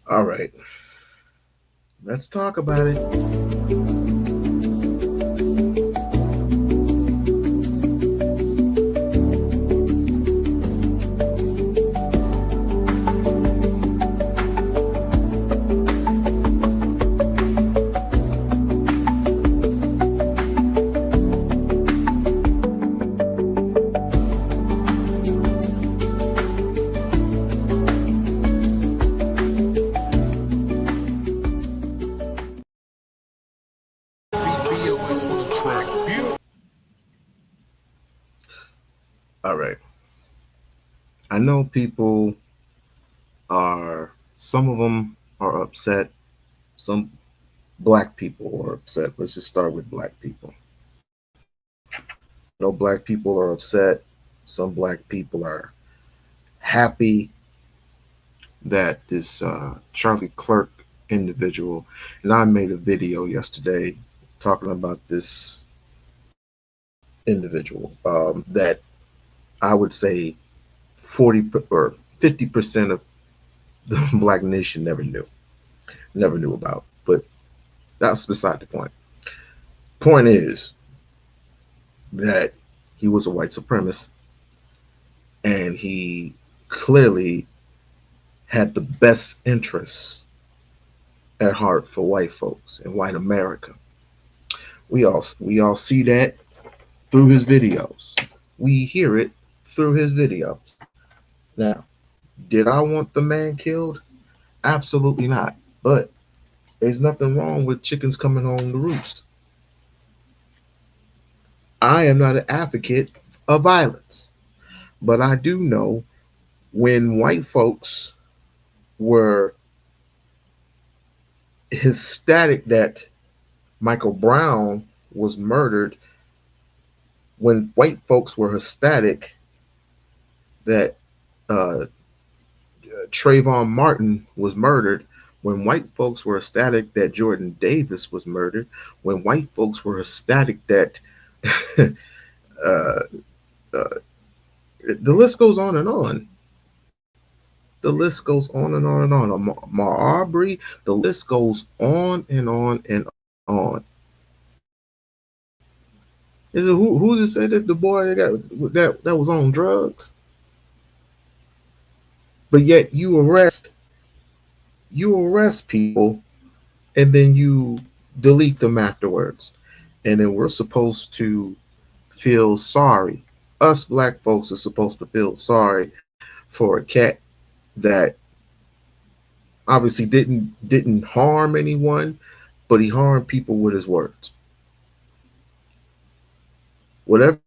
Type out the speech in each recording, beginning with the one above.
All right, let's talk about it. BOS on the track. All right, I know people are, some of them are upset. Some black people are upset. Let's just start with black people. No, black people are upset. Some black people are happy that this Charlie Kirk individual, and I made a video yesterday talking about this individual that I would say 40 or 50% of the black nation never knew about. But that's beside the point. Point is that he was a white supremacist, and he clearly had the best interests at heart for white folks and white America. We all see that through his videos. We hear it through his videos. Now, did I want the man killed? Absolutely not. But there's nothing wrong with chickens coming home to roost. I am not an advocate of violence, but I do know when white folks were ecstatic that Michael Brown was murdered, when white folks were ecstatic that Trayvon Martin was murdered, when white folks were ecstatic that Jordan Davis was murdered, when white folks were ecstatic that uh, uh, the list goes on and on. The list goes on and on and on. Marbury, the list goes on and on and on. Is it who just said that the boy that was on drugs? But yet you arrest people and then you delete them afterwards. And then we're supposed to feel sorry. Us black folks are supposed to feel sorry for a cat that obviously didn't harm anyone, but he harmed people with his words. Whatever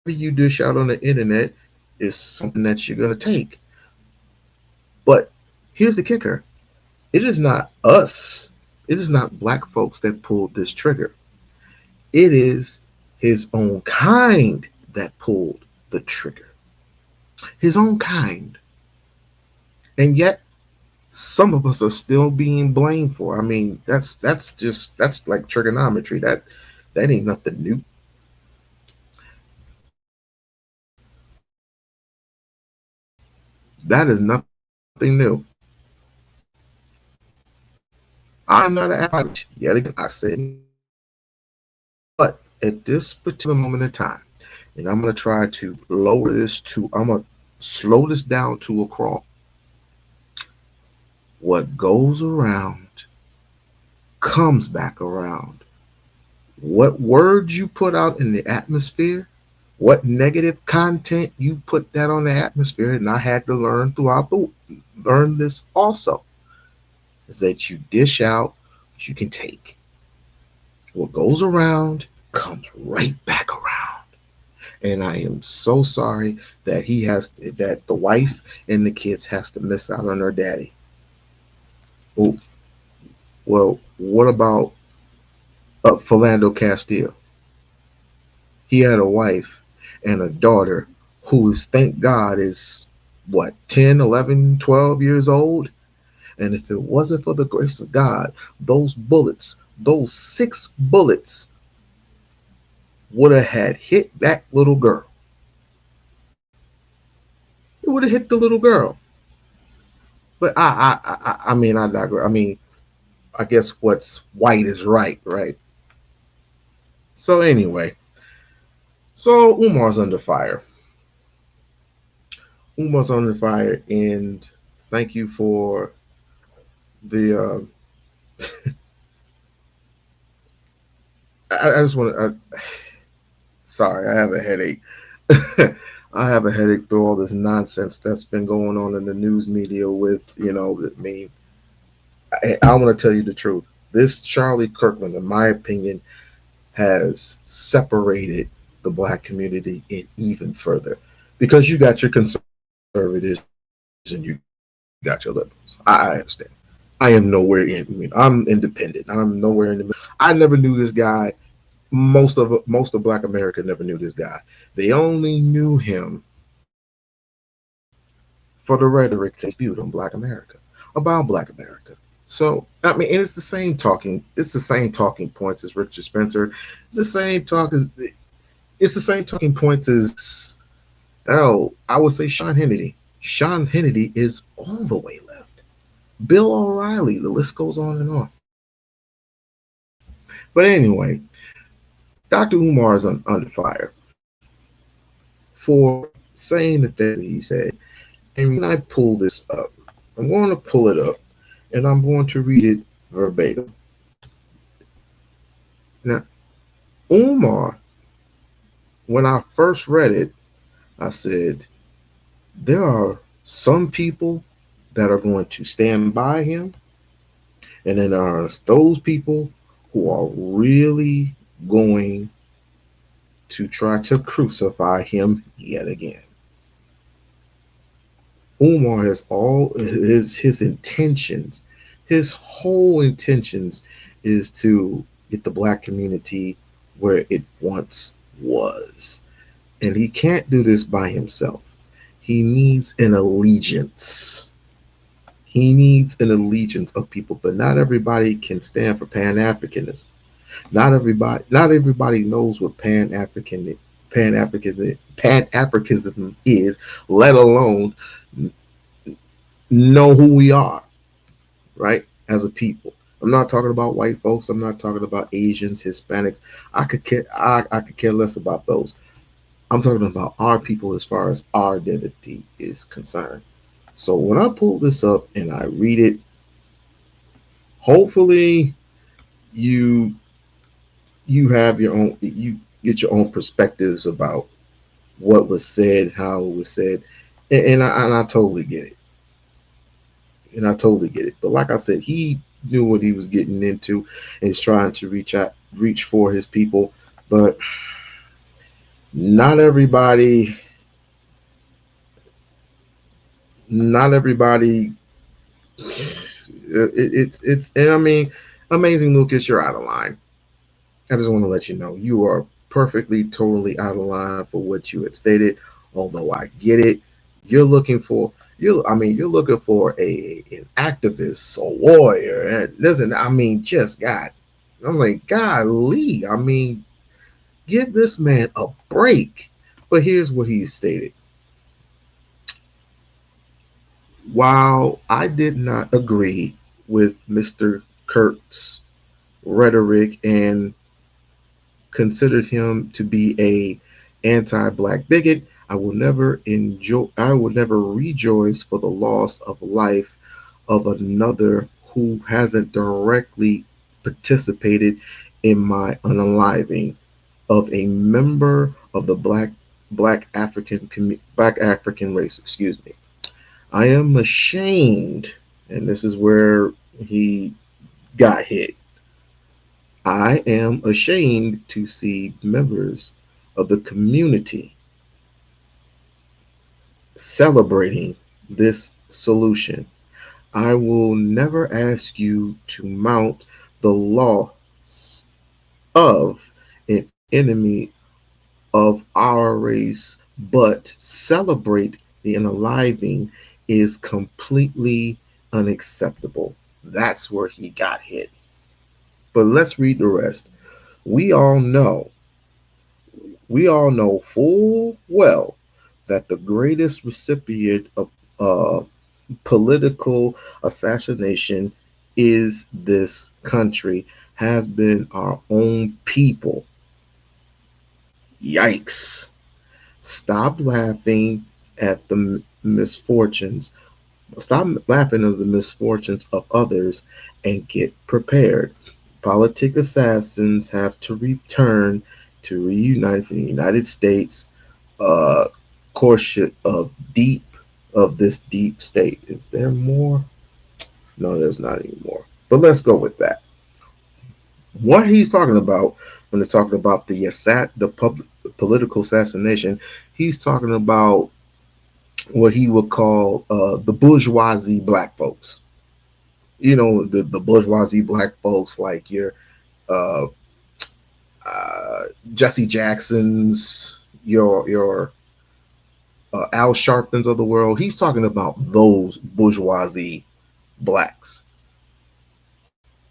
you dish out on the internet is something that you're gonna take. But here's the kicker: it is not us. It is not black folks that pulled this trigger. It is his own kind that pulled the trigger. His own kind. And yet some of us are still being blamed for. I mean, that's like trigonometry. That ain't nothing new. That is nothing new. I'm not an advocate. Yet again, I said, but at this particular moment in time, and I'm gonna try to I'm gonna slow this down to a crawl. What goes around comes back around. What words you put out in the atmosphere, what negative content you put that on the atmosphere, and I had to learn this also, is that you dish out what you can take. What goes around comes right back around. And I am so sorry that the wife and the kids has to miss out on their daddy. Oh, well, what about Philando Castile? He had a wife and a daughter who is, thank God, is what, 10, 11, 12 years old? And if it wasn't for the grace of God, those bullets, those 6 bullets, would have had hit that little girl. It would have hit the little girl. But I mean, I digress. I mean, I guess what's white is right, right? So anyway, so Umar's under fire, and thank you for the. I just want to. Sorry, I have a headache. I have a headache through all this nonsense that's been going on in the news media with, I mean, I want to tell you the truth. This Charlie Kirkland, in my opinion, has separated the black community in even further because you got your conservatives and you got your liberals. I understand. I am nowhere in. I mean, I'm independent. I'm nowhere in the middle. I never knew this guy. Most of Black America never knew this guy. They only knew him for the rhetoric that he spewed on Black America, about Black America. So I mean, and it's the same talking. It's the same talking points as Richard Spencer. It's the same talk as it's the same talking points as I would say Sean Hannity. Sean Hannity is all the way left. Bill O'Reilly. The list goes on and on. But anyway, Dr. Umar is under fire for saying the things that he said. And when I pull this up, I'm going to pull it up and I'm going to read it verbatim. Now, Umar, when I first read it, I said, there are some people that are going to stand by him, and then there are those people who are really going to try to crucify him yet again. Umar has all his intentions, his whole intentions is to get the black community where it once was. And he can't do this by himself. He needs an allegiance. He needs an allegiance of people, but not everybody can stand for Pan Africanism. Not everybody knows what Pan Africanism is, let alone know who we are, right? As a people. I'm not talking about white folks. I'm not talking about Asians, Hispanics. I could care less about those. I'm talking about our people as far as our identity is concerned. So when I pull this up and I read it, hopefully you you have your own you get your own perspectives about what was said, how it was said, and I totally get it, and I totally get it. But like I said, he knew what he was getting into, and he's trying to reach for his people, but not everybody, not everybody. And I mean, Amazing Lucas, you're out of line. I just want to let you know you are perfectly, totally out of line for what you had stated. Although I get it, you're looking for you're looking for an activist, a warrior. And listen, I mean, just God, I'm like, golly, I mean, give this man a break. But here's what he stated: while I did not agree with Mr. Kirk's rhetoric and considered him to be a anti-black bigot, I will never rejoice for the loss of life of another who hasn't directly participated in my unaliving of a member of the black African race, excuse me. I am ashamed, and this is where he got hit. I am ashamed to see members of the community celebrating this solution. I will never ask you to mount the loss of an enemy of our race, but celebrate the unaliving is completely unacceptable. That's where he got hit. But let's read the rest. We all know we all know full well that the greatest recipient of uh, political assassination is this country, has been our own people. Yikes. Stop laughing at the misfortunes. Stop laughing at the misfortunes of others and get prepared. Politic assassins have to return to reunite for the United States course deep of this deep state. Is there more? No, there's not anymore. But let's go with that. What he's talking about when he's talking about the political assassination, he's talking about what he would call the bourgeoisie black folks. You know, the bourgeoisie black folks like your uh, Jesse Jacksons, your Al Sharptons of the world. He's talking about those bourgeoisie blacks.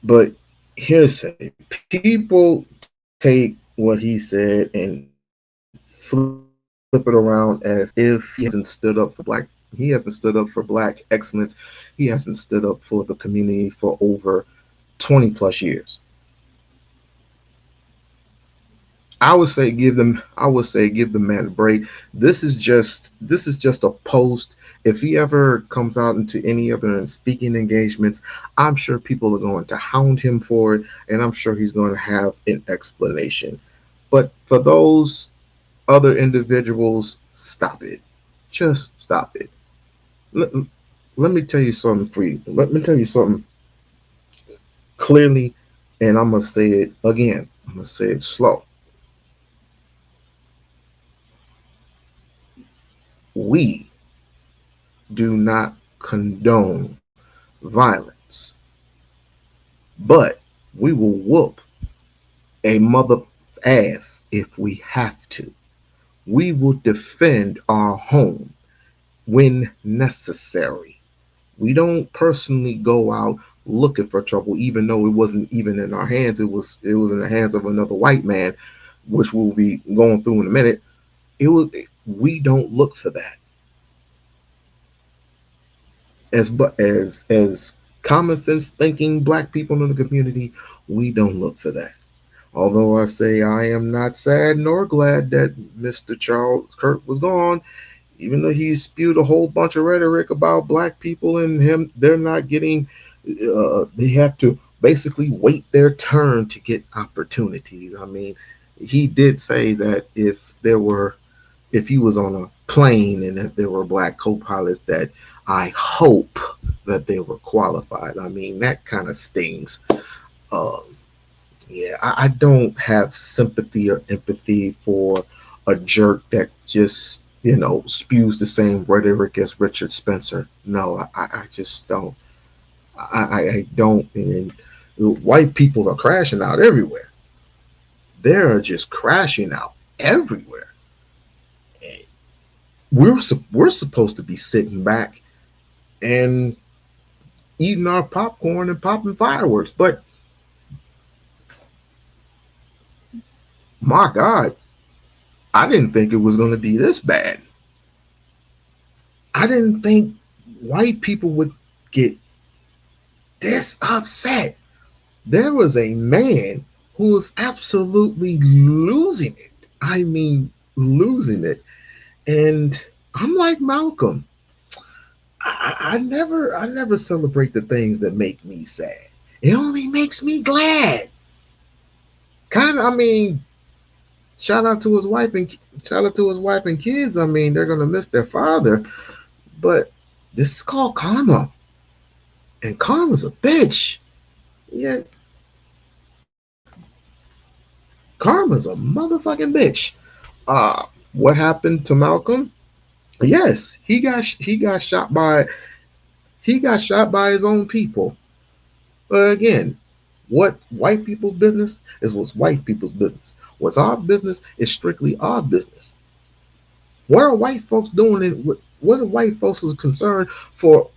But here's say people take what he said and flip it around as if he hasn't stood up for black. He hasn't stood up for black excellence. He hasn't stood up for the community for over 20 plus years. I would say give the man a break. This is just a post. If he ever comes out into any other speaking engagements, I'm sure people are going to hound him for it, and I'm sure he's going to have an explanation. But for those other individuals, stop it. Just stop it. Let, let me tell you something free. Let me tell you something clearly, and I'm gonna say it again. I'm gonna say it slow. We do not condone violence, but we will whoop a mother's ass if we have to. We will defend our home when necessary. We don't personally go out looking for trouble, even though it wasn't even in our hands. It was in the hands of another white man, which we'll be going through in a minute. It was we don't look for that. As common sense thinking black people in the community, we don't look for that. Although I say I am not sad nor glad that Mr. Charles Kirk was gone, even though he spewed a whole bunch of rhetoric about black people and him, they're not getting, they have to basically wait their turn to get opportunities. I mean, he did say that if he was on a plane and if there were black co-pilots, that I hope that they were qualified. I mean, that kind of stings. Um, yeah, I don't have sympathy or empathy for a jerk that just spews the same rhetoric as Richard Spencer. No, I just don't. I don't. And white people are crashing out everywhere. They're just crashing out everywhere. We're supposed to be sitting back and eating our popcorn and popping fireworks, but my God, I didn't think it was going to be this bad. I didn't think white people would get this upset. There was a man who was absolutely losing it. I mean, losing it. And I'm like Malcolm. I never celebrate the things that make me sad. It only makes me glad. Kind of. I mean, shout out to his wife and shout out to his wife and kids. I mean, they're gonna miss their father, but this is called karma, and karma's a bitch. Yeah, karma's a motherfucking bitch. What happened to Malcolm? Yes, he got shot by his own people. But again, what white people's business is what's white people's business. What's our business is strictly our business. What are white folks doing? What are white folks is concerned for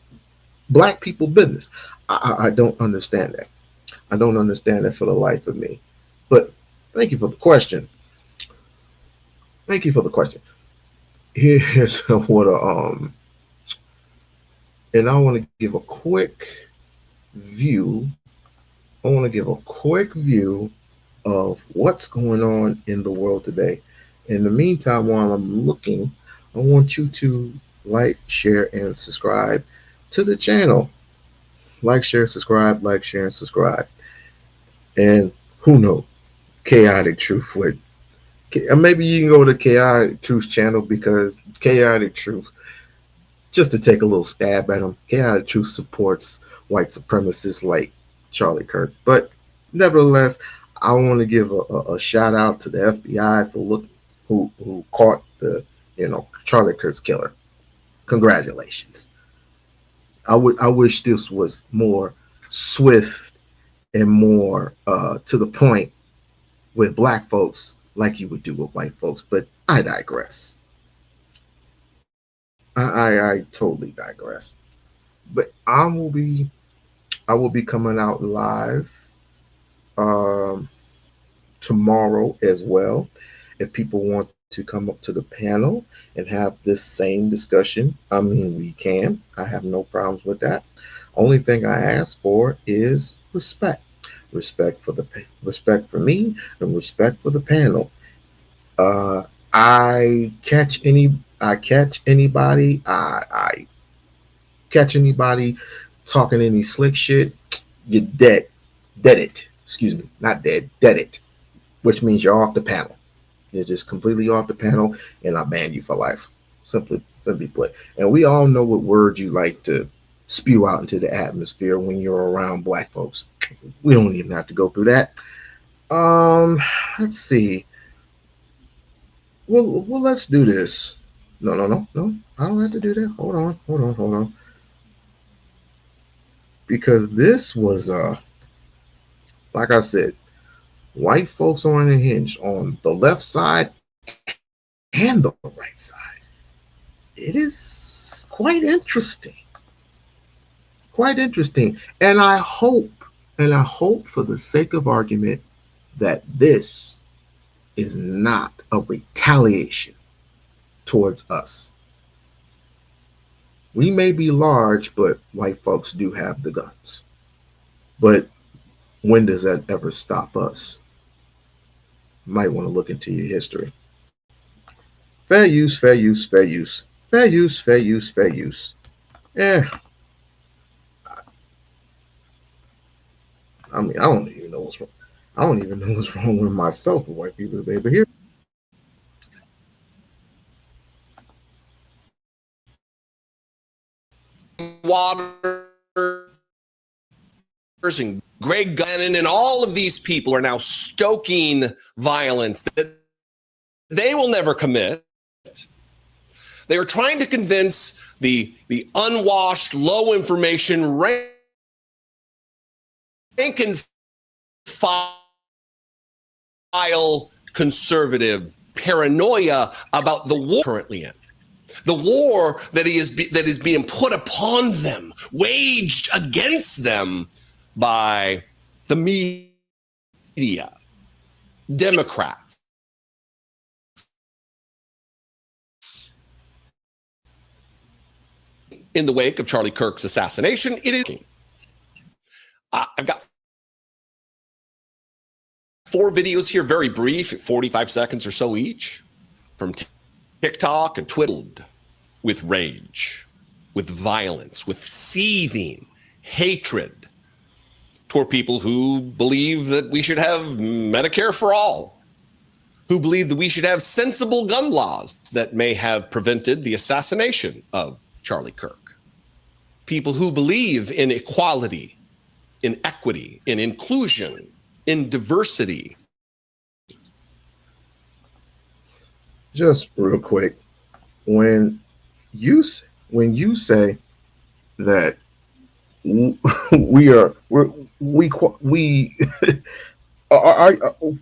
black people business? I don't understand that. I don't understand that for the life of me. But thank you for the question. Thank you for the question. Here's what and I want to give a quick view. I want to give a quick view of what's going on in the world today. In the meantime, while I'm looking, I want you to like, share, and subscribe to the channel. Like, share, subscribe, like, share, and subscribe. And who knows? Chaotic Truth would. Maybe you can go to Chaotic Truth's channel because Chaotic Truth, just to take a little stab at him, Chaotic Truth supports white supremacists like Charlie Kirk. But nevertheless, I want to give a shout out to the FBI for who caught the Charlie Kirk's killer. Congratulations. I wish this was more swift and more to the point with black folks like you would do with white folks. But I digress. I totally digress. But I will be coming out live um, tomorrow as well. If people want to come up to the panel and have this same discussion, I mean, we can. I have no problems with that. Only thing I ask for is respect. Respect for me and respect for the panel. Uh, I catch anybody. I catch anybody talking any slick shit. You're dead. Dead it. Excuse me, not dead. Dead it. Which means you're off the panel. You're just completely off the panel, and I ban you for life. Simply put. And we all know what words you like to spew out into the atmosphere when you're around black folks. We don't even have to go through that. Um, let's see. Well, let's do this. No. I don't have to do that. Hold on. Because this was like I said, white folks are unhinged on the left side and the right side. It is quite interesting, and I hope for the sake of argument that this is not a retaliation towards us. We may be large, but white folks do have the guns. But when does that ever stop us? You might want to look into your history. Fair use, fair use, fair use. Fair use, fair use, fair use. Yeah, I mean, I don't even know what's wrong. I don't even know what's wrong with myself with white people today. But here, Waters and Greg Gannon and all of these people are now stoking violence that they will never commit. They are trying to convince the unwashed, low information, rank and file conservative paranoia about the war currently in. The war that is being put upon them, waged against them by the media, Democrats. In the wake of Charlie Kirk's assassination, it is. I've got 4 videos here, very brief, 45 seconds or so each, from TikTok and Twitter, with rage, with violence, with seething hatred toward people who believe that we should have Medicare for all, who believe that we should have sensible gun laws that may have prevented the assassination of Charlie Kirk. People who believe in equality, in equity, in inclusion, in diversity. just real quick, when you when you say that we are we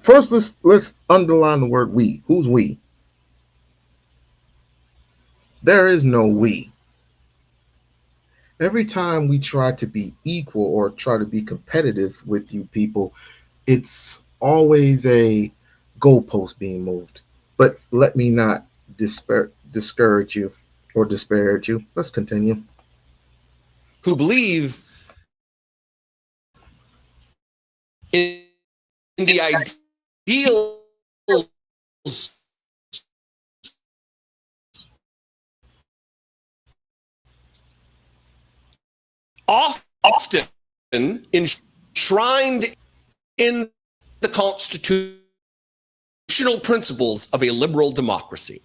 first let's underline the word we. Who's we? There is no we. Every time we try to be equal or try to be competitive with you people, it's always a goalpost being moved. But let me not discourage you or disparage you. Let's continue. who believe in the ideals often enshrined in the constitutional principles of a liberal democracy.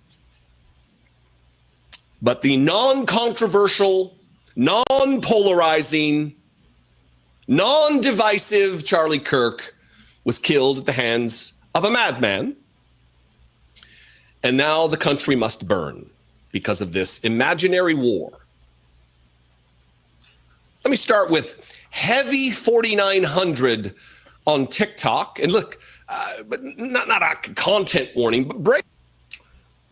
But the non-controversial, non-polarizing, non-divisive Charlie Kirk was killed at the hands of a madman. And now the country must burn because of this imaginary war. Let me start with Heavy 4900 on TikTok. And look, but not a content warning, but break.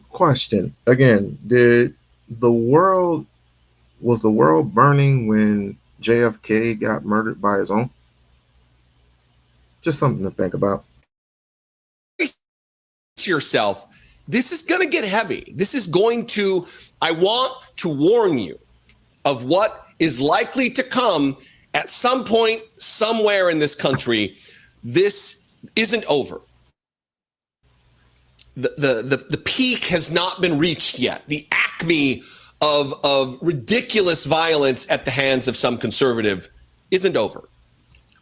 Question again: was the world burning when JFK got murdered by his own? Just something to think about. To yourself, this is going to get heavy. I want to warn you of what is likely to come at some point, somewhere in this country. This isn't over. The peak has not been reached yet. The acme of ridiculous violence at the hands of some conservative isn't over.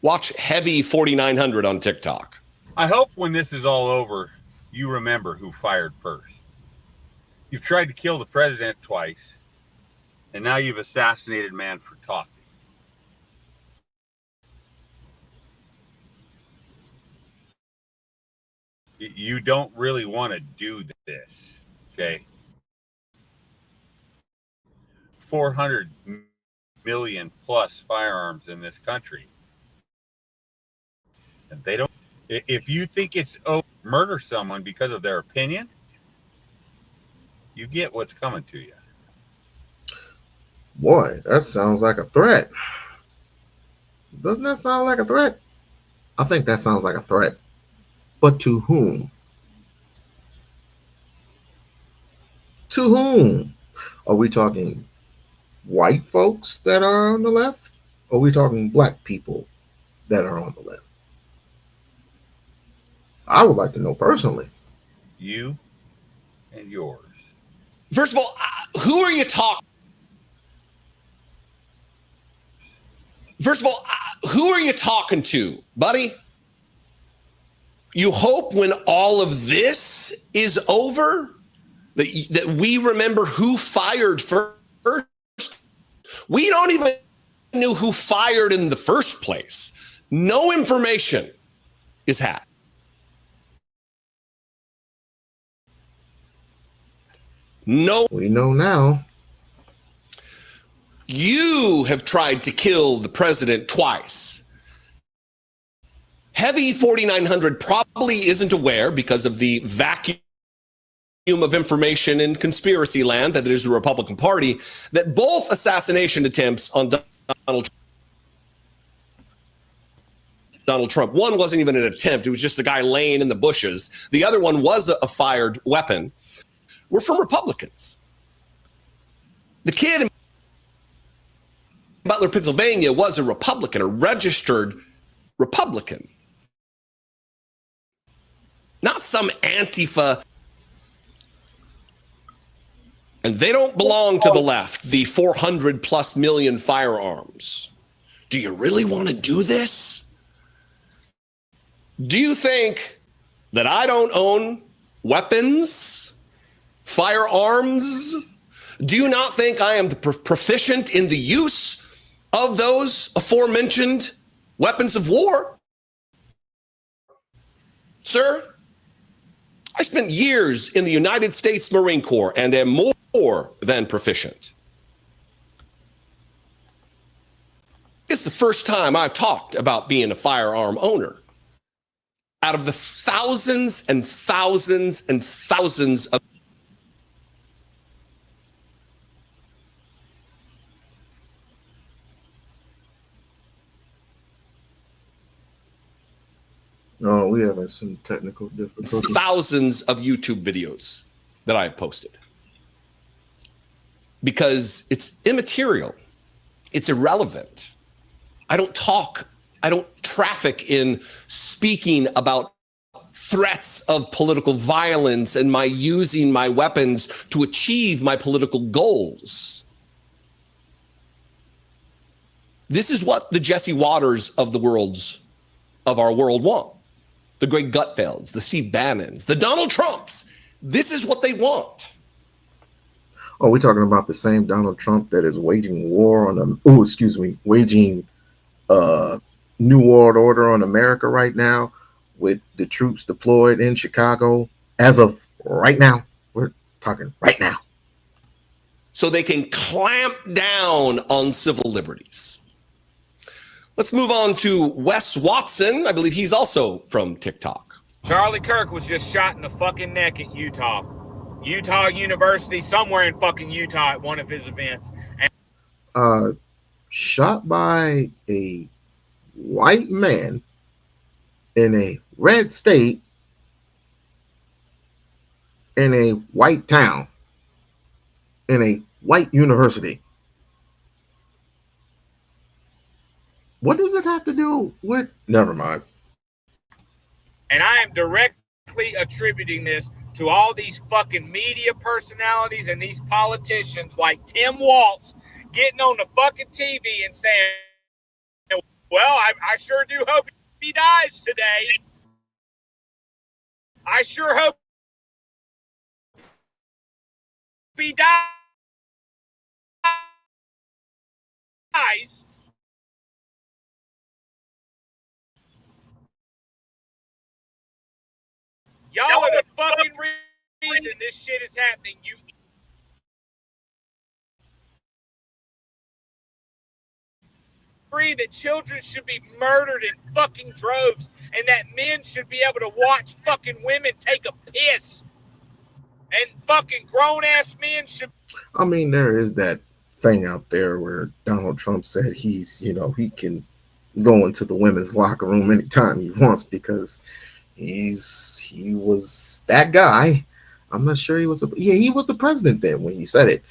Watch Heavy 4900 on TikTok. I hope when this is all over, you remember who fired first. You've tried to kill the president twice, and now you've assassinated a man for talking. You don't really want to do this, okay? 400 million plus firearms in this country. And they don't, if you think it's murder someone because of their opinion, you get what's coming to you. Boy, that sounds like a threat. Doesn't that sound like a threat? I think that sounds like a threat. But to whom? To whom? Are we talking white folks that are on the left? Or are we talking black people that are on the left? I would like to know personally. You and yours. First of all, who are you talking? First of all, who are you talking to, buddy? You hope when all of this is over that we remember who fired first. We don't even know who fired in the first place. No information is had. No. We know now. You have tried to kill the president twice. Heavy 4900 probably isn't aware, because of the vacuum of information in conspiracy land that is the Republican Party, that both assassination attempts on Donald Trump, one wasn't even an attempt, it was just a guy laying in the bushes. The other one was a fired weapon. Were from Republicans. The kid in Butler, Pennsylvania was a Republican, a registered Republican. Not some Antifa. And they don't belong to the left, the 400 plus million firearms. Do you really want to do this? Do you think that I don't own weapons? Firearms? Do you not think I am proficient in the use of those aforementioned weapons of war? Sir, I spent years in the United States Marine Corps and am more than proficient. It's the first time I've talked about being a firearm owner. Out of the thousands and thousands and thousands of No, we having some technical difficulties. thousands of YouTube videos that I've posted. Because it's immaterial. It's irrelevant. I don't traffic in speaking about threats of political violence and my using my weapons to achieve my political goals. This is what the Jesse Waters of our world want. The Greg Gutfelds, the Steve Bannons, the Donald Trumps. This is what they want. Oh, we're talking about the same Donald Trump that is waging war on waging New World Order on America right now, with the troops deployed in Chicago as of right now. We're talking right now. So they can clamp down on civil liberties. Let's move on to Wes Watson. I believe he's also from TikTok. Charlie Kirk was just shot in the fucking neck at Utah University, somewhere in fucking Utah at one of his events. And shot by a white man in a red state in a white town in a white university. What does it have to do with? Never mind. And I am directly attributing this to all these fucking media personalities and these politicians like Tim Walz getting on the fucking TV and saying, well, I sure do hope he dies today. I sure hope he dies. Y'all are the fucking reason this shit is happening. You agree that children should be murdered in fucking droves and that men should be able to watch fucking women take a piss. And fucking grown-ass men should... I mean, there is that thing out there where Donald Trump said he can go into the women's locker room anytime he wants because he was that guy. I'm not sure he was he was the president then when he said it.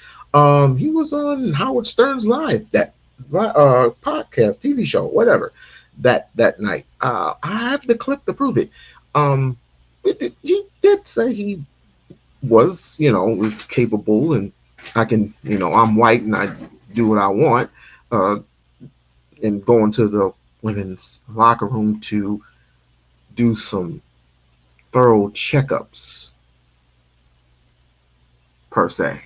He was on Howard Stern's Live, that podcast, TV show, whatever, that night. I have the clip to prove it. He did say he was capable, and I can, I'm white and I do what I want, and go into the women's locker room to do some thorough checkups, per se.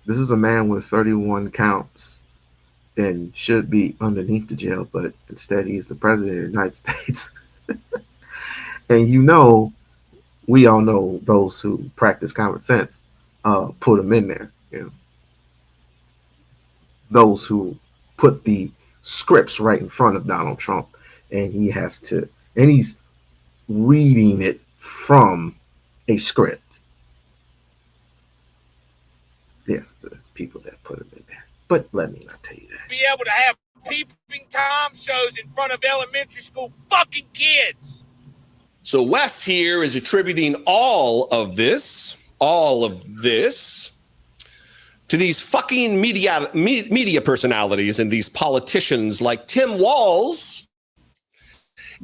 This is a man with 31 counts and should be underneath the jail, but instead he's the president of the United States. And we all know those who practice common sense put him in there. Those who put the scripts right in front of Donald Trump, and he's reading it from a script. Yes, the people that put him in there. But let me not tell you that. Be able to have peeping Tom shows in front of elementary school fucking kids. So Wes here is attributing all of this to these fucking media personalities and these politicians like Tim Walz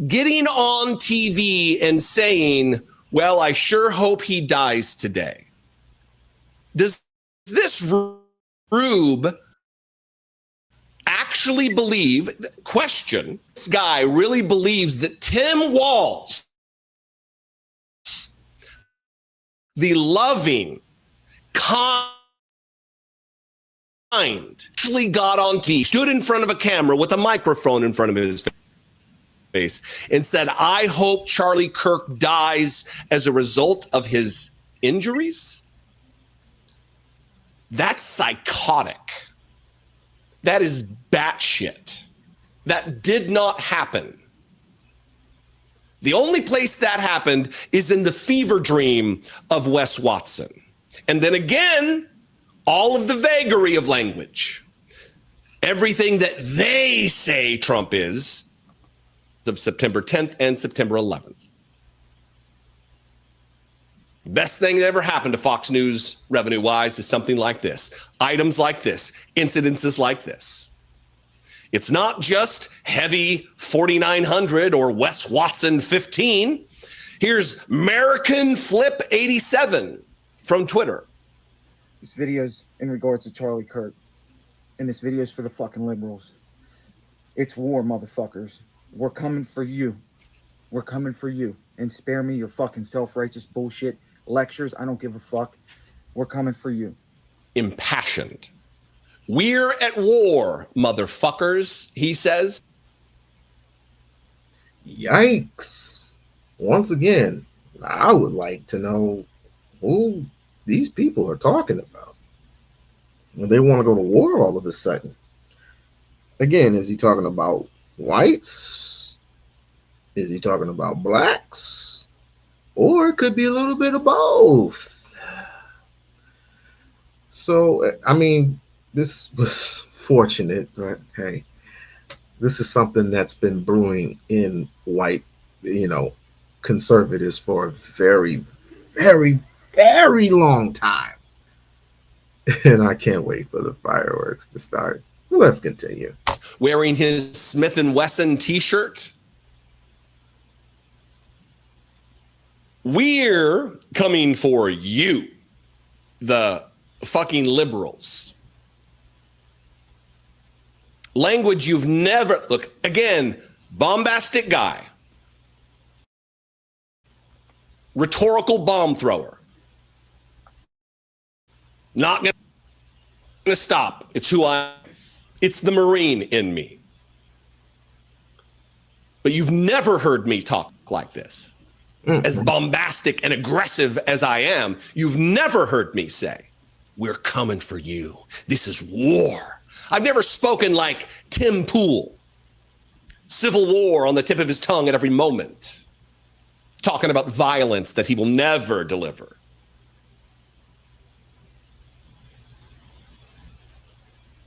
getting on TV and saying, well, I sure hope he dies today. Does this rube actually believe, this guy really believes that Tim Walz, the loving, kind, actually got on TV, stood in front of a camera with a microphone in front of his face and said, I hope Charlie Kirk dies as a result of his injuries? That's psychotic. That is batshit. That did not happen. The only place that happened is in the fever dream of Wes Watson. And then again, all of the vagary of language. Everything that they say Trump is of September 10th and September 11th. Best thing that ever happened to Fox News revenue-wise is something like this. Items like this. Incidences like this. It's not just heavy 4900 or Wes Watson 15. Here's American Flip 87 from Twitter. This video's in regards to Charlie Kirk. And this video's for the fucking liberals. It's war, motherfuckers. We're coming for you. We're coming for you. And spare me your fucking self-righteous bullshit lectures. I don't give a fuck. We're coming for you. Impassioned. We're at war, motherfuckers, he says. Yikes. Once again, I would like to know who these people are talking about. They want to go to war all of a sudden. Again, is he talking about whites? Is he talking about blacks? Or it could be a little bit of both. So, I mean, this was fortunate, but hey, this is something that's been brewing in white, conservatives for a very, very, very long time. And I can't wait for the fireworks to start. Well, let's continue. Wearing his Smith & Wesson t-shirt. We're coming for you, the fucking liberals. Language you've never... Look, again, bombastic guy. Rhetorical bomb thrower. Not going to stop. It's who I am. It's the Marine in me. But you've never heard me talk like this. As bombastic and aggressive as I am, you've never heard me say, we're coming for you. This is war. I've never spoken like Tim Pool. Civil war on the tip of his tongue at every moment. Talking about violence that he will never deliver.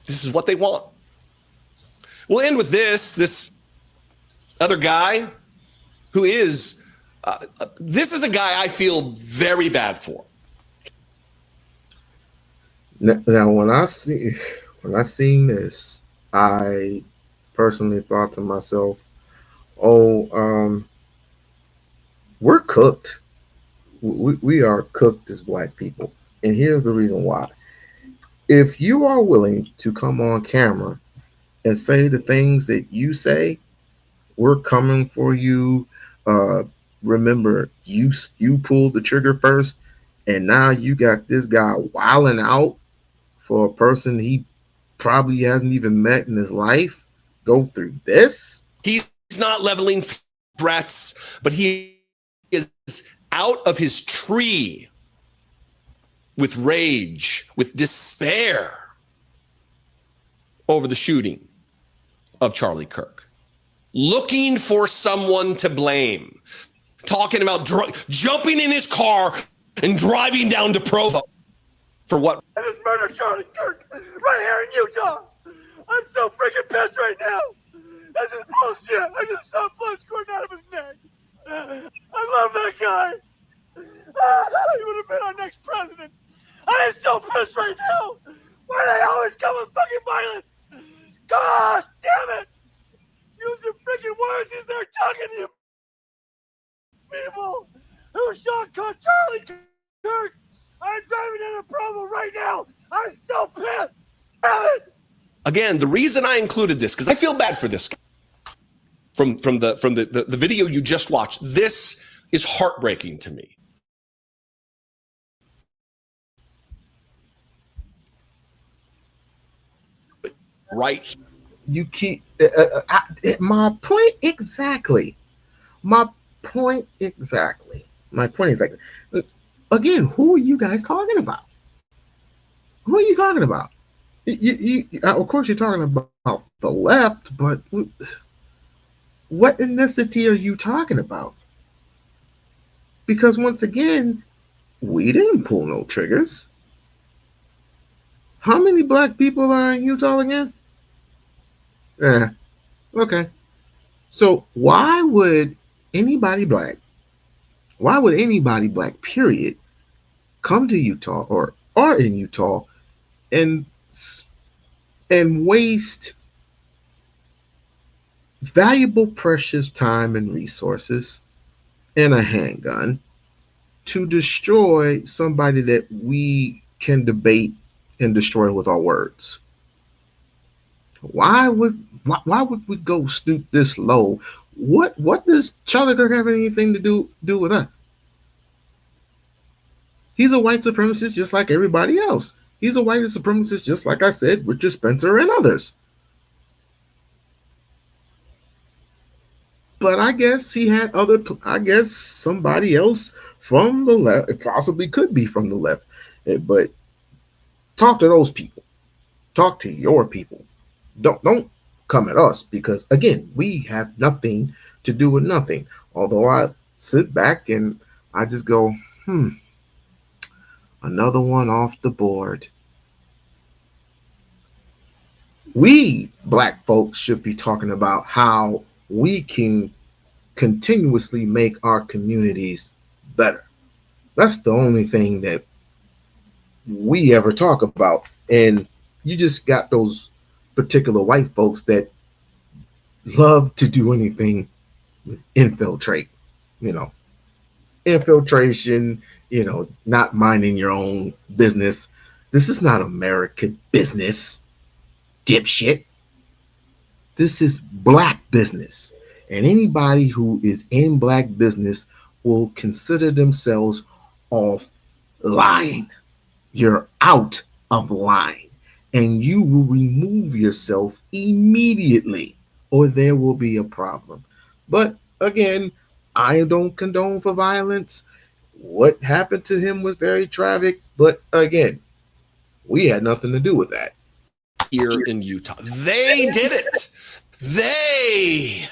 This is what they want. We'll end with this other guy who is, this is a guy I feel very bad for. Now, when I seen this, I personally thought to myself, we're cooked. We are cooked as black people. And here's the reason why. If you are willing to come on camera and say the things that you say, we're coming for you. Remember, you pulled the trigger first, and now you got this guy wilding out for a person he probably hasn't even met in his life. Go through this. He's not leveling threats, but he is out of his tree with rage, with despair over the shooting of Charlie Kirk. Looking for someone to blame. Talking about jumping in his car and driving down to Provo. For what? I just murdered Charlie Kirk right here in Utah. I'm so freaking pissed right now. This is bullshit. I just saw blood squirting out of his neck. I love that guy. He would have been our next president. I am so pissed right now. Why do they always come with fucking violence? Gosh damn it. Use your freaking words as they're talking to you people who shot Charlie Kirk. I'm driving into Provo right now. I'm so pissed. Damn it. Again, the reason I included this, because I feel bad for this guy. From the video you just watched, this is heartbreaking to me. Right. You keep my point exactly. My point exactly. Again, who are you guys talking about? Who are you talking about? You of course you're talking about the left, but what ethnicity are you talking about? Because once again, we didn't pull no triggers. How many black people are in Utah again? Okay. So why would anybody black, period, come to Utah or are in Utah and and waste valuable, precious time and resources and a handgun to destroy somebody that we can debate and destroy with our words. Why would we go stoop this low? What does Charlie Kirk have anything to do with us? He's a white supremacist just like everybody else. He's a white supremacist just like I said, Richard Spencer and others. But I guess he had other. I guess somebody else from the left. It possibly could be from the left. But talk to those people. Talk to your people. Don't come at us because again, we have nothing to do with nothing. Although I sit back and I just go, another one off the board. We black folks should be talking about how we can continuously make our communities better. That's the only thing that we ever talk about. And you just got those particular white folks that love to do anything with infiltrate, you know, infiltration, not minding your own business. This is not American business, dipshit. This is black business. And anybody who is in black business will consider themselves off line. You're out of line. And you will remove yourself immediately, or there will be a problem. But again, I don't condone for violence. What happened to him was very tragic. But again, we had nothing to do with that. Here in Utah. They did it. They.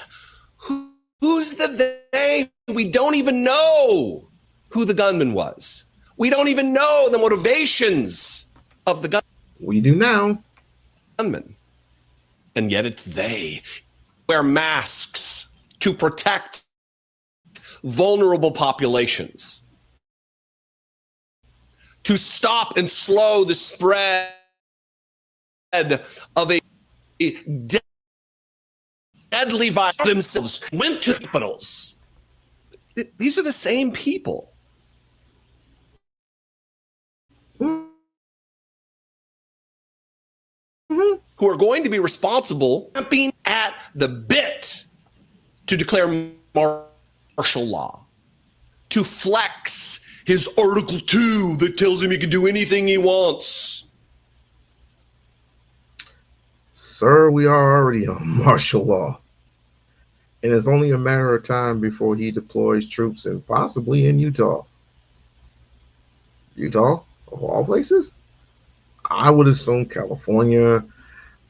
Who's the they? We don't even know who the gunman was. We don't even know the motivations of the We do now. Gunman. And yet it's they. Wear masks to protect vulnerable populations, to stop and slow the spread of a deadly virus. Themselves went to hospitals. These are the same people who are going to be responsible for being at the bit to declare martial law, to flex his Article 2 that tells him he can do anything he wants. Sir, we are already on martial law. And it's only a matter of time before he deploys troops and possibly in Utah. Utah, of all places? I would assume California,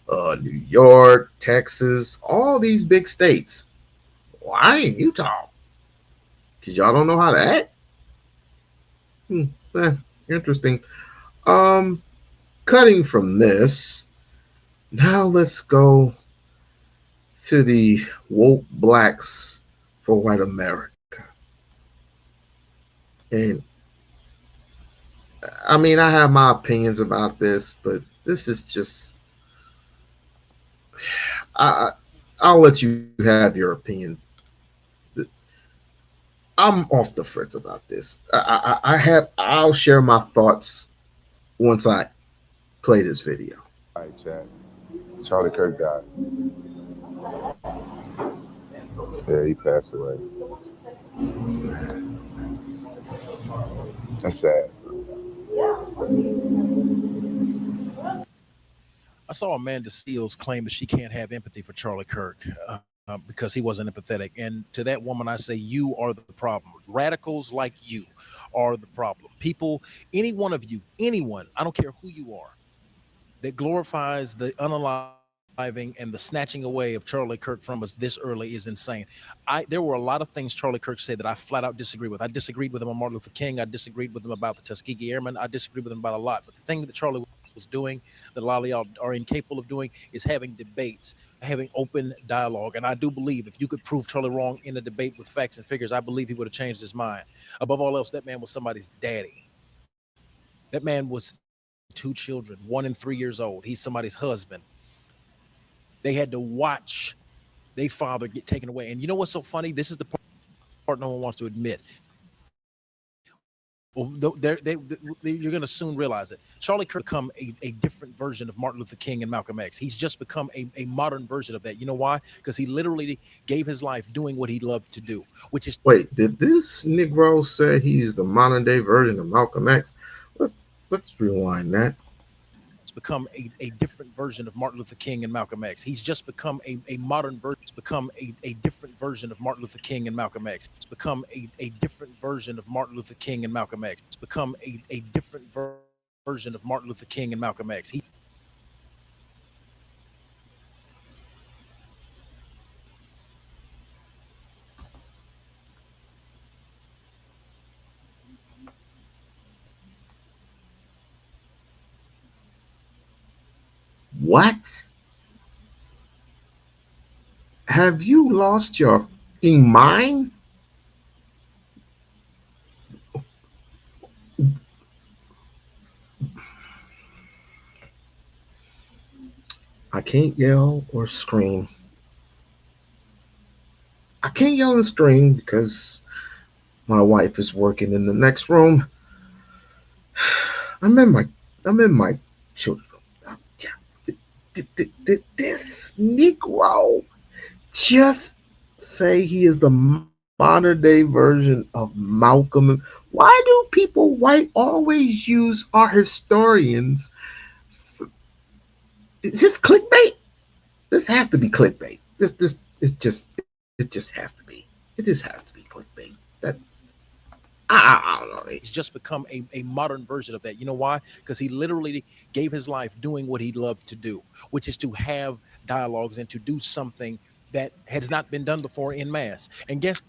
New York, Texas, all these big states. Why in Utah? Because y'all don't know how to act? Interesting. Cutting from this, now let's go to the woke blacks for white America. And I mean, I have my opinions about this, but this is just, I'll let you have your opinion. I'm off the fritz about this. I'll share my thoughts once I play this video. All right, chat. Charlie Kirk died. Yeah, he passed away. That's sad. I saw Amanda Seales claim that she can't have empathy for Charlie Kirk because he wasn't empathetic. And to that woman, I say, you are the problem. Radicals like you are the problem. People, any one of you, anyone, I don't care who you are, that glorifies the unaliving and the snatching away of Charlie Kirk from us this early is insane. There were a lot of things Charlie Kirk said that I flat out disagree with. I disagreed with him on Martin Luther King. I disagreed with him about the Tuskegee Airmen. I disagreed with him about a lot. But the thing that Charlie was doing, that a lot of y'all are incapable of doing, is having debates, having open dialogue. And I do believe if you could prove Charlie wrong in a debate with facts and figures, I believe he would have changed his mind. Above all else, that man was somebody's daddy. That man was 2 children, 1 and 3 years old. He's somebody's husband. They had to watch their father get taken away. And you know what's so funny? This is the part no one wants to admit. Well, you're going to soon realize it. Charlie Kirk become a different version of Martin Luther King and Malcolm X. He's just become a modern version of that. You know why? Because he literally gave his life doing what he loved to do, which is... Wait, did this Negro say he's the modern day version of Malcolm X? Let's rewind that. It's become a different version of Martin Luther King and Malcolm X. He's just become a modern version. It's become a different version of Martin Luther King and Malcolm X. It's become a different version of Martin Luther King and Malcolm X. It's become a different version of Martin Luther King and Malcolm X. What? Have you lost your mind? I can't yell or scream. I can't yell and scream because my wife is working in the next room. I'm in my children's room. Did this Negro just say he is the modern day version of Malcolm? Why do people white always use our historians? Is this clickbait? This has to be clickbait. It just has to be. It just has to be clickbait. That I don't know. It's just become a modern version of that. You know why? Because he literally gave his life doing what he loved to do, which is to have dialogues and to do something that has not been done before in mass. And guess...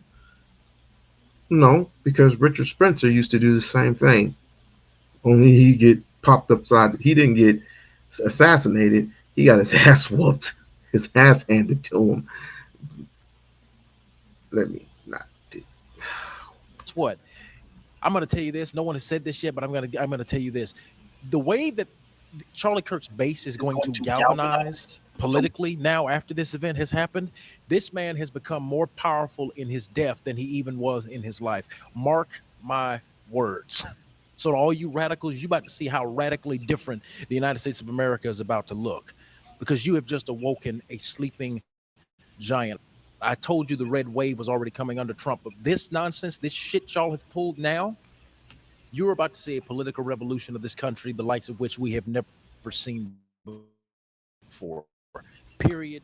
No, because Richard Spencer used to do the same thing. Only he get popped upside. He didn't get assassinated. He got his ass whooped. His ass handed to him. Let me not do. Guess what? I'm going to tell you this. No one has said this yet, but I'm going to tell you this. The way that Charlie Kirk's base is going to galvanize politically now after this event has happened, this man has become more powerful in his death than he even was in his life. Mark my words. So to all you radicals, you're about to see how radically different the United States of America is about to look, because you have just awoken a sleeping giant. I told you the red wave was already coming under Trump, but this nonsense, this shit y'all have pulled now, you're about to see a political revolution of this country, the likes of which we have never seen before. Period.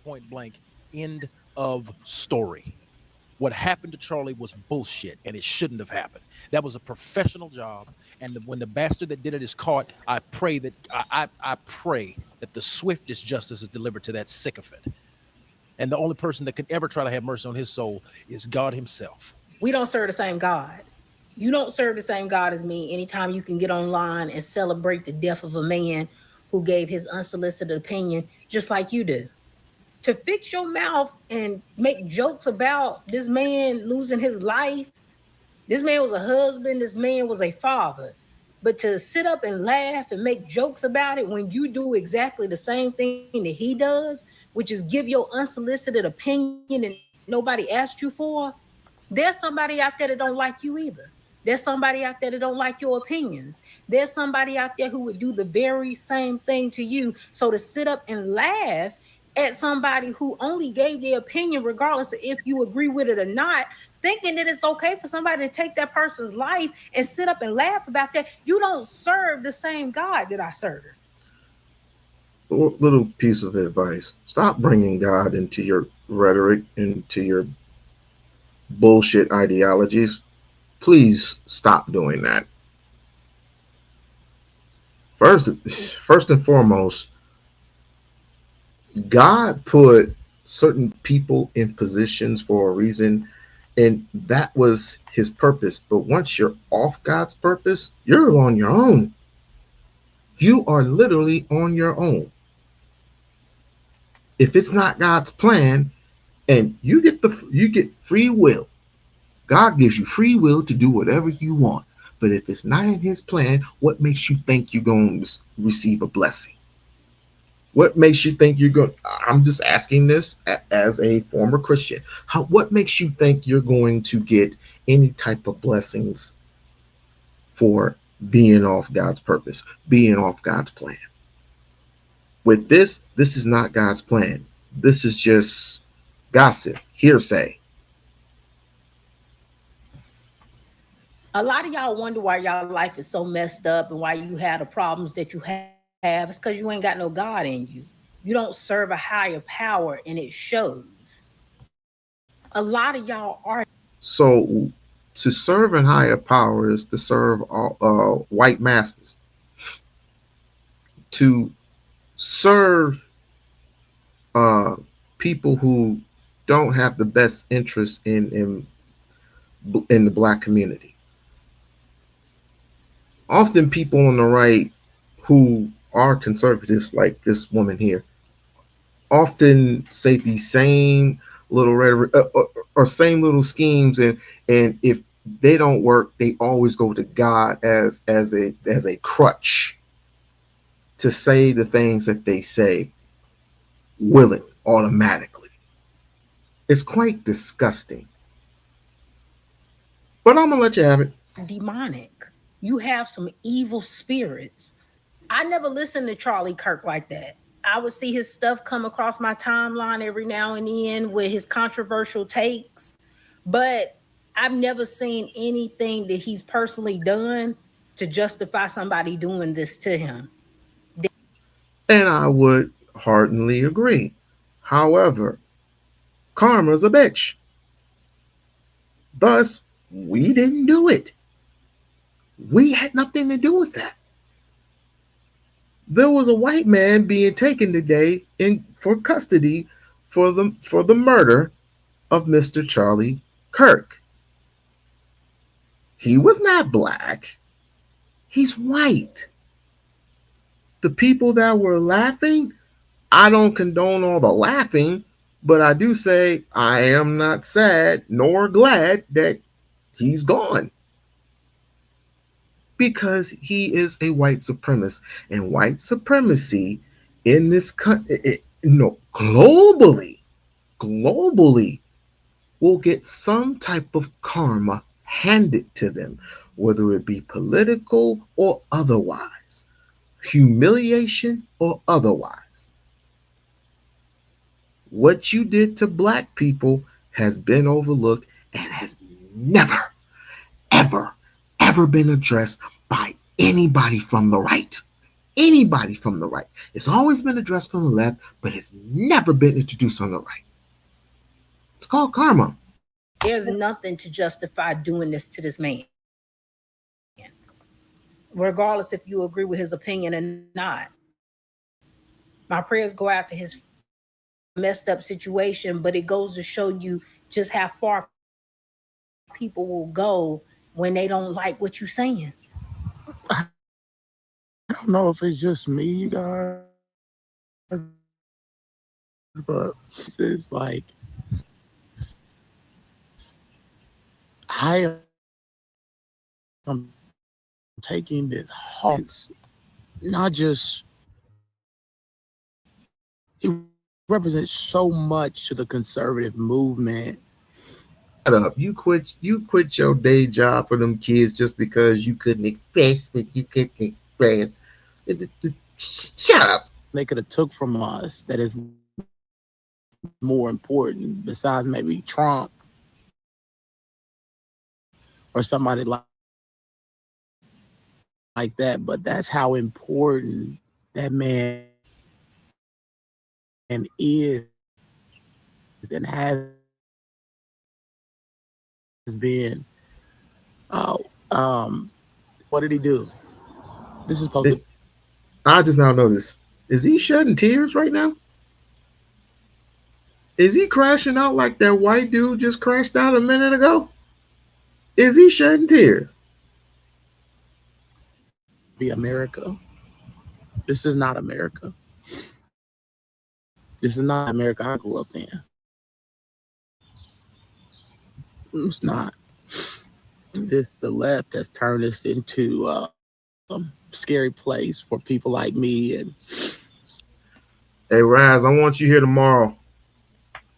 Point blank. End of story. What happened to Charlie was bullshit, and it shouldn't have happened. That was a professional job, and when the bastard that did it is caught, I pray that the swiftest justice is delivered to that sycophant. And the only person that could ever try to have mercy on his soul is God himself. We don't serve the same God. You don't serve the same God as me. Anytime you can get online and celebrate the death of a man who gave his unsolicited opinion, just like you do. To fix your mouth and make jokes about this man losing his life. This man was a husband. This man was a father. But to sit up and laugh and make jokes about it when you do exactly the same thing that he does, which is give your unsolicited opinion and nobody asked you for, there's somebody out there that don't like you either. There's somebody out there that don't like your opinions. There's somebody out there who would do the very same thing to you. So to sit up and laugh at somebody who only gave their opinion, regardless of if you agree with it or not, thinking that it's okay for somebody to take that person's life and sit up and laugh about that, you don't serve the same God that I serve. Little piece of advice. Stop bringing God into your rhetoric, into your bullshit ideologies. Please stop doing that. First and foremost, God put certain people in positions for a reason, and that was his purpose. But once you're off God's purpose, you're on your own. You are literally on your own. If it's not God's plan, and you get free will, God gives you free will to do whatever you want. But if it's not in his plan, what makes you think you're going to receive a blessing? What makes you think you're going? I'm just asking this as a former Christian. What makes you think you're going to get any type of blessings for being off God's purpose, being off God's plan? With this is not God's plan. This is just gossip, hearsay. A lot of y'all wonder why y'all life is so messed up and why you have the problems that you have. It's because you ain't got no God in you. You don't serve a higher power, and it shows. A lot of y'all are. So to serve in higher power is to serve white masters. To serve people who don't have the best interest in the black community. Often people on the right who are conservatives, like this woman here, often say the same little rhetoric or same little schemes, and if they don't work, they always go to God as a crutch to say the things that they say willing automatically. It's quite disgusting. But I'm gonna let you have it. Demonic. You have some evil spirits. I never listened to Charlie Kirk like that. I would see his stuff come across my timeline every now and then with his controversial takes, but I've never seen anything that he's personally done to justify somebody doing this to him. And I would heartily agree. However, karma's a bitch. Thus, we didn't do it. We had nothing to do with that. There was a white man being taken today for custody for the murder of Mr. Charlie Kirk. He was not black. He's white. The people that were laughing, I don't condone all the laughing, but I do say I am not sad nor glad that he's gone. Because he is a white supremacist, and white supremacy in this country, globally will get some type of karma handed to them, whether it be political or otherwise, humiliation or otherwise. What you did to black people has been overlooked and has never, ever, ever been addressed by anybody from the right. Anybody from the right. It's always been addressed from the left, but it's never been introduced on the right. It's called karma. There's nothing to justify doing this to this man, regardless if you agree with his opinion or not. My prayers go out to his messed up situation, but it goes to show you just how far people will go when they don't like what you're saying. I don't know if it's just me, you guys, but this is like, I am taking this hard, not just, it represents so much to the conservative movement. Shut up. You quit your day job for them kids just because you couldn't express what you couldn't express. Shut up. They could have took from us that is more important besides maybe Trump or somebody like that. But that's how important that man is and has been. What did he do? This is supposed to. I just now noticed. Is he shedding tears right now? Is he crashing out like that white dude just crashed out a minute ago? Is he shedding tears? Be America. This is not America. This is not America I grew up in. It's not. The left has turned this into scary place for people like me. And Hey, Raz, I want you here tomorrow.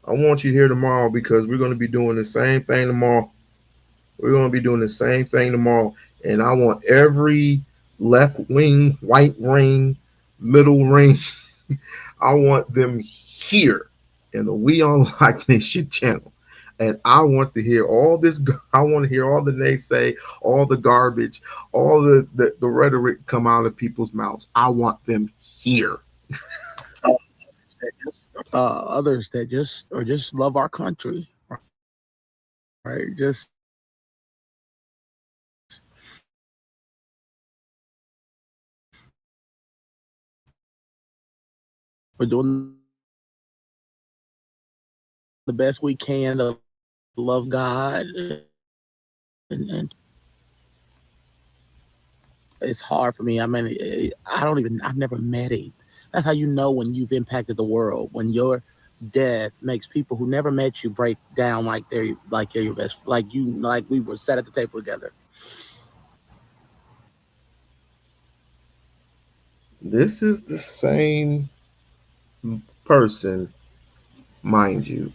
I want you here tomorrow because we're going to be doing the same thing tomorrow. We're going to be doing the same thing tomorrow. And I want every left wing, white ring, middle ring, I want them here in the We-On-Loc Nation channel. And I want to hear all this. I want to hear all the naysay, all the garbage, all the rhetoric come out of people's mouths. I want them here. others that just love our country, right? Just we're doing the best we can to love God, and it's hard for me. I mean, I've never met him. That's how you know when you've impacted the world. When your death makes people who never met you break down like you're your best, like we were sat at the table together. This is the same person, mind you,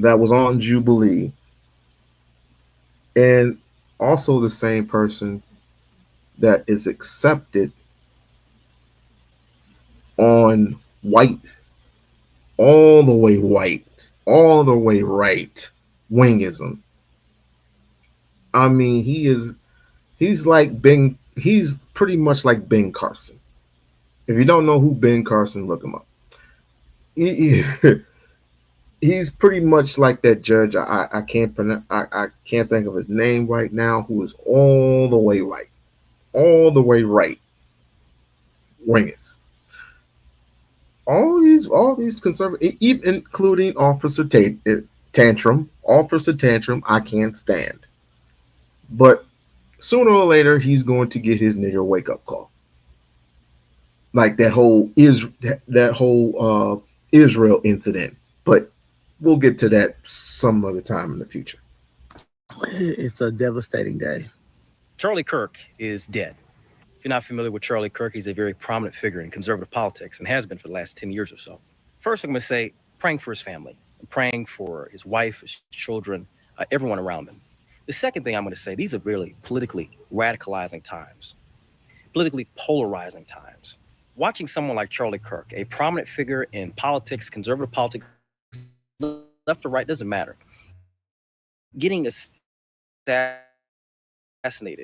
that was on Jubilee, and also the same person that is accepted on white, all the way white, all the way right wingism. I mean, he's pretty much like Ben Carson. If you don't know who Ben Carson, look him up. He, he's pretty much like that judge. I can't pronounce. I can't think of his name right now. Who is all the way right, all the way right wingers. All these conservative, even including Officer Tantrum, I can't stand. But sooner or later, he's going to get his nigger wake up call. Like that whole Israel incident. But we'll get to that some other time in the future. It's a devastating day. Charlie Kirk is dead. If you're not familiar with Charlie Kirk, he's a very prominent figure in conservative politics and has been for the last 10 years or so. First, I'm going to say praying for his family, and praying for his wife, his children, everyone around him. The second thing I'm going to say, these are really politically radicalizing times, politically polarizing times. Watching someone like Charlie Kirk, a prominent figure in politics, conservative politics, left or right, doesn't matter, getting assassinated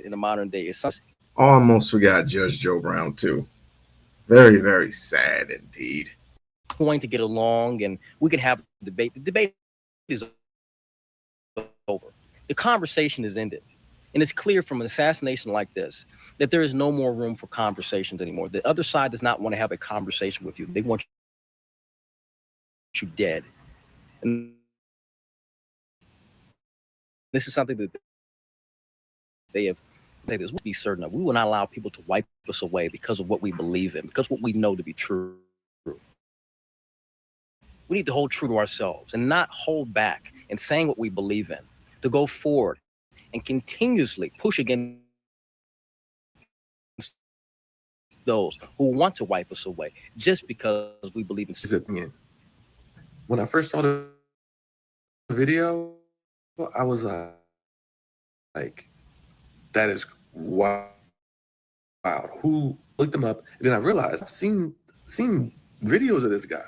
in the modern day is something. Almost forgot Judge Joe Brown too. Very, very sad indeed. Going to get along and we can have a debate. The debate is over. The conversation is ended. And it's clear from an assassination like this that there is no more room for conversations anymore. The other side does not want to have a conversation with you. They want you dead. And this is something that they have said this, we'll be certain of. We will not allow people to wipe us away because of what we believe in, because what we know to be true. We need to hold true to ourselves and not hold back in saying what we believe in, to go forward and continuously push against those who want to wipe us away just because we believe in. When I first saw the video, I was like, that is wild. Who looked him up? And then I realized I've seen videos of this guy.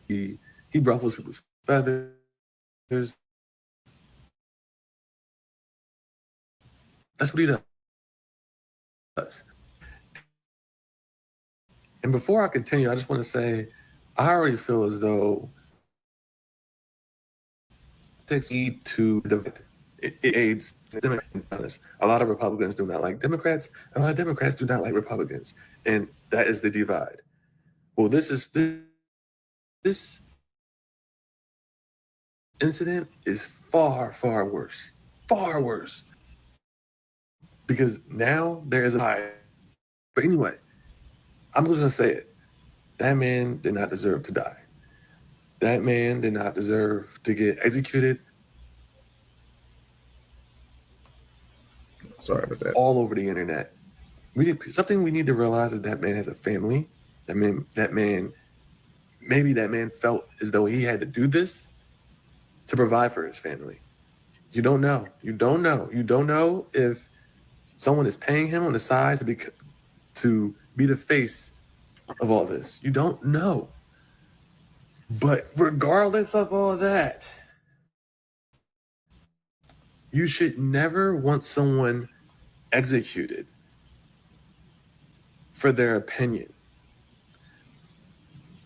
He ruffles people's feathers. That's what he does. And before I continue, I just want to say, I already feel as though it leads to it aids Democrats. A lot of Republicans do not like Democrats, and a lot of Democrats do not like Republicans, and that is the divide. Well, this incident is far, far worse. Far worse. Because now there is a divide. But anyway, I'm just going to say it. That man did not deserve to die. That man did not deserve to get executed. Sorry about that. All over the internet. Something we need to realize is that man has a family. Maybe that man felt as though he had to do this to provide for his family. You don't know. You don't know. You don't know if someone is paying him on the side to be the face of all this. You don't know. But regardless of all that, you should never want someone executed for their opinion.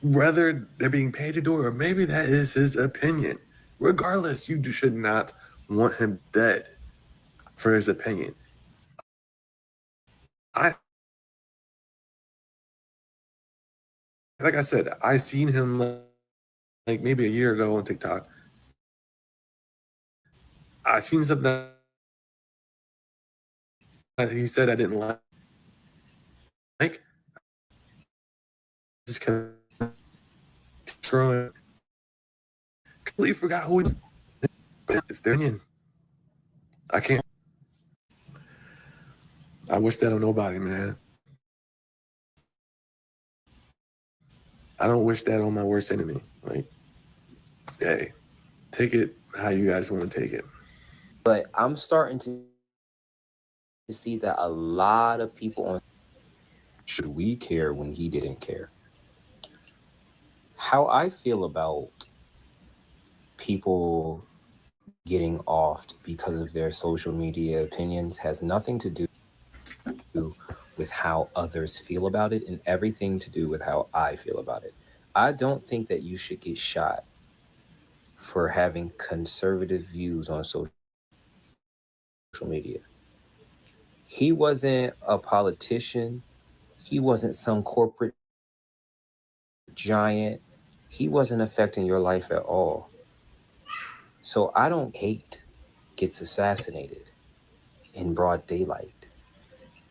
Whether they're being paid to do it or maybe that is his opinion. Regardless, you should not want him dead for his opinion. Like I said, I seen him like maybe a year ago on TikTok. I seen something that he said I didn't like. Just kept throwing. Completely forgot who he was. It's their opinion. I can't. I wish that on nobody, man. I don't wish that on my worst enemy. Like, hey, take it how you guys want to take it. But I'm starting to see that a lot of people on should we care when he didn't care. How I feel about people getting offed because of their social media opinions has nothing to do with how others feel about it and everything to do with how I feel about it. I don't think that you should get shot for having conservative views on social media. He wasn't a politician. He wasn't some corporate giant. He wasn't affecting your life at all. So I don't hate gets assassinated in broad daylight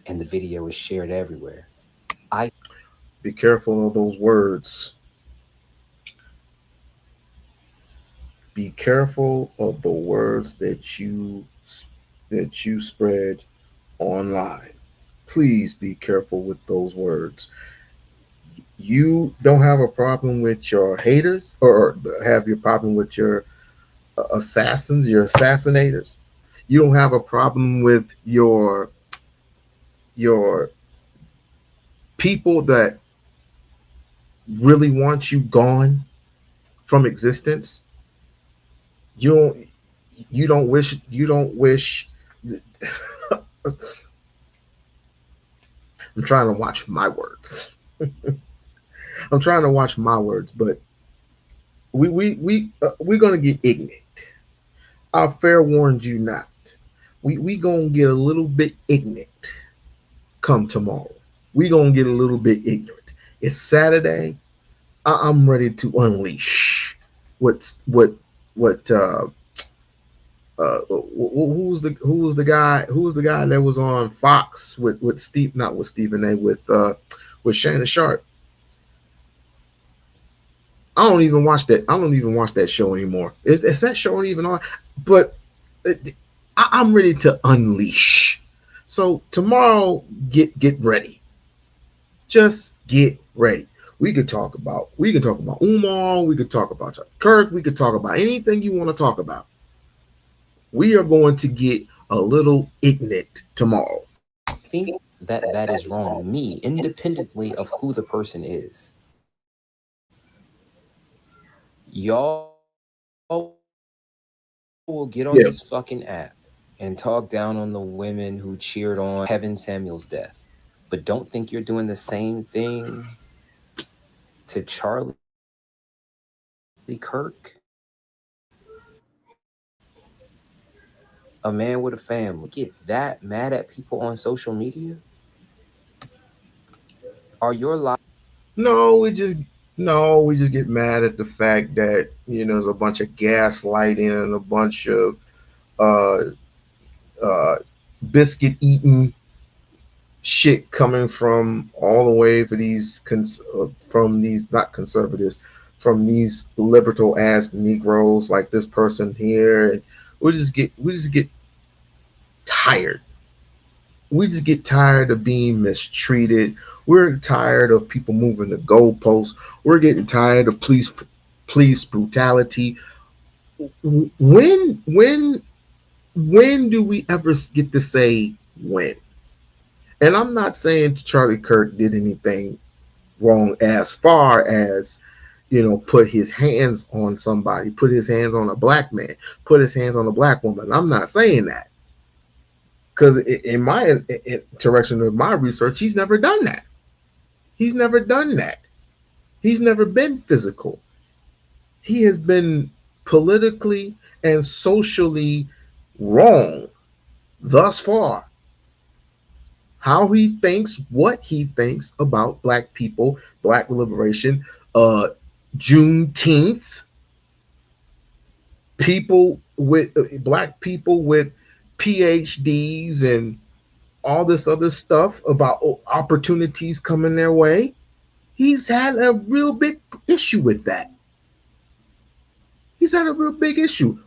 and the video is shared everywhere. Be careful of those words. Be careful of the words that you spread online. Please be careful with those words. You don't have a problem with your haters or have your problem with your assassins, your assassinators. You don't have a problem with your people that really want you gone from existence. You don't wish I'm trying to watch my words. I'm trying to watch my words, but we're gonna get ignorant. I fair warned you not. We gonna get a little bit ignorant come tomorrow. We gonna get a little bit ignorant. It's Saturday. I'm ready to unleash who was the guy that was on Fox with Steve, not with Stephen A, with Shannon Sharp. I don't even watch that show anymore. Is that show even on? But I'm ready to unleash. So tomorrow, get ready. Just get ready. We could talk about Umar. We could talk about Charlie Kirk. We could talk about anything you want to talk about. We are going to get a little ignorant tomorrow. I think that is wrong to me, independently of who the person is. Y'all will get on this fucking app and talk down on the women who cheered on Kevin Samuel's death, but don't think you're doing the same thing to Charlie Kirk, a man with a family. Get that mad at people on social media? Are your lives? No, we just get mad at the fact that there's a bunch of gaslighting and a bunch of biscuit eating shit coming from all the way for from these not conservatives, from these liberal ass Negroes like this person here, and we just get tired. We just get tired of being mistreated. We're tired of people moving the goalposts. We're getting tired of police brutality. When do we ever get to say when? And I'm not saying Charlie Kirk did anything wrong as far as, put his hands on somebody, put his hands on a black man, put his hands on a black woman. I'm not saying that, because in my direction of my research, he's never done that. He's never done that. He's never been physical. He has been politically and socially wrong thus far. How he thinks, what he thinks about black people, black liberation, Juneteenth, people with black people with PhDs and all this other stuff about opportunities coming their way. He's had a real big issue with that. He's had a real big issue.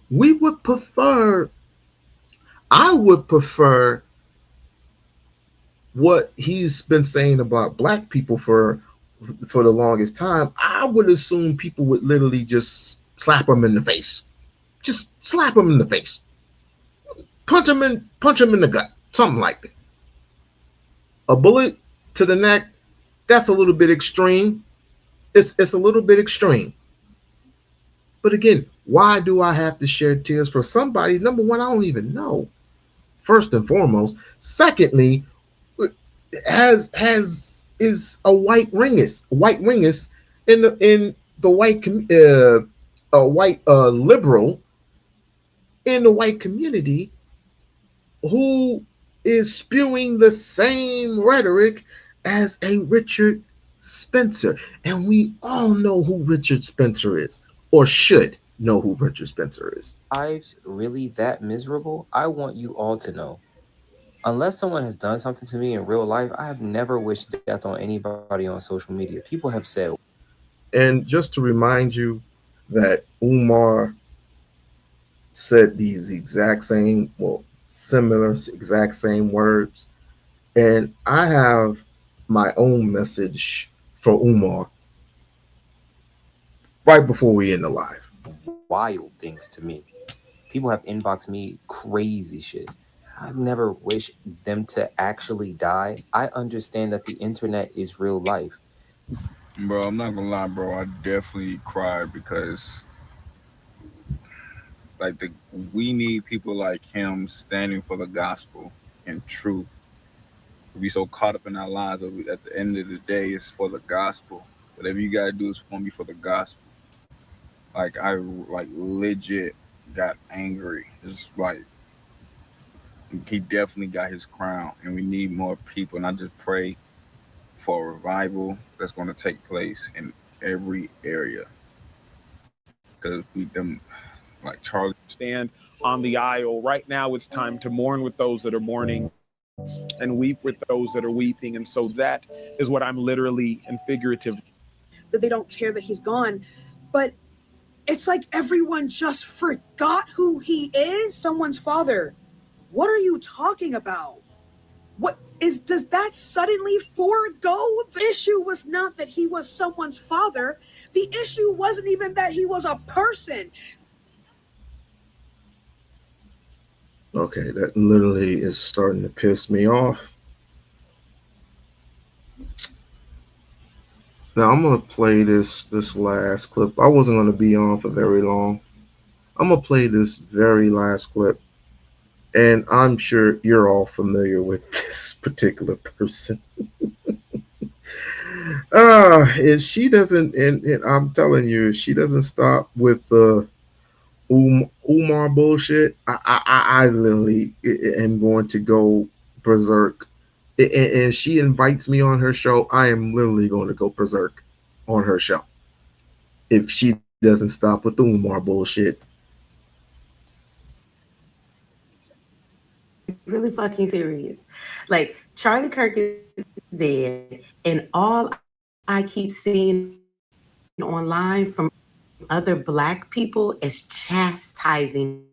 I would prefer what he's been saying about black people for the longest time. I would assume people would literally just slap him in the face. Just slap him in the face. Punch him in the gut. Something like that. A bullet to the neck, that's a little bit extreme. It's a little bit extreme. But again, why do I have to shed tears for somebody? Number one, I don't even know. First and foremost. Secondly, is a white ringist in the white a white liberal in the white community who is spewing the same rhetoric as a Richard Spencer. And we all know who Richard Spencer is, or should know who Richard Spencer is. Lives really that miserable? I want you all to know. Unless someone has done something to me in real life, I have never wished death on anybody on social media. People have said. And just to remind you that Umar said these similar exact same words. And I have my own message for Umar right before we end the live. Wild things to me. People have inboxed me crazy shit. I never wish them to actually die. I understand that the internet is real life. Bro, I'm not gonna lie, bro. I definitely cried because we need people like him standing for the gospel and truth. We be so caught up in our lives, but at the end of the day, it's for the gospel. Whatever you gotta do is gonna be for the gospel. I legit got angry. It's like he definitely got his crown, and we need more people. And I just pray for a revival that's going to take place in every area, because like Charlie stand on the aisle right now. It's time to mourn with those that are mourning and weep with those that are weeping. And so that is what I'm literally and figuratively. That they don't care that he's gone, but it's like everyone just forgot who he is. Someone's father. What are you talking about? Does that suddenly forego? The issue was not that he was someone's father. The issue wasn't even that he was a person. Okay, that literally is starting to piss me off. Now I'm gonna play this last clip. I wasn't gonna be on for very long. I'm gonna play this very last clip, and I'm sure you're all familiar with this particular person. If she doesn't, and I'm telling you, if she doesn't stop with the Umar bullshit, I literally am going to go berserk. And she invites me on her show, I am literally going to go berserk on her show if she doesn't stop with the Umar bullshit. Really fucking serious. Like, Charlie Kirk is dead, and all I keep seeing online from other Black people is chastising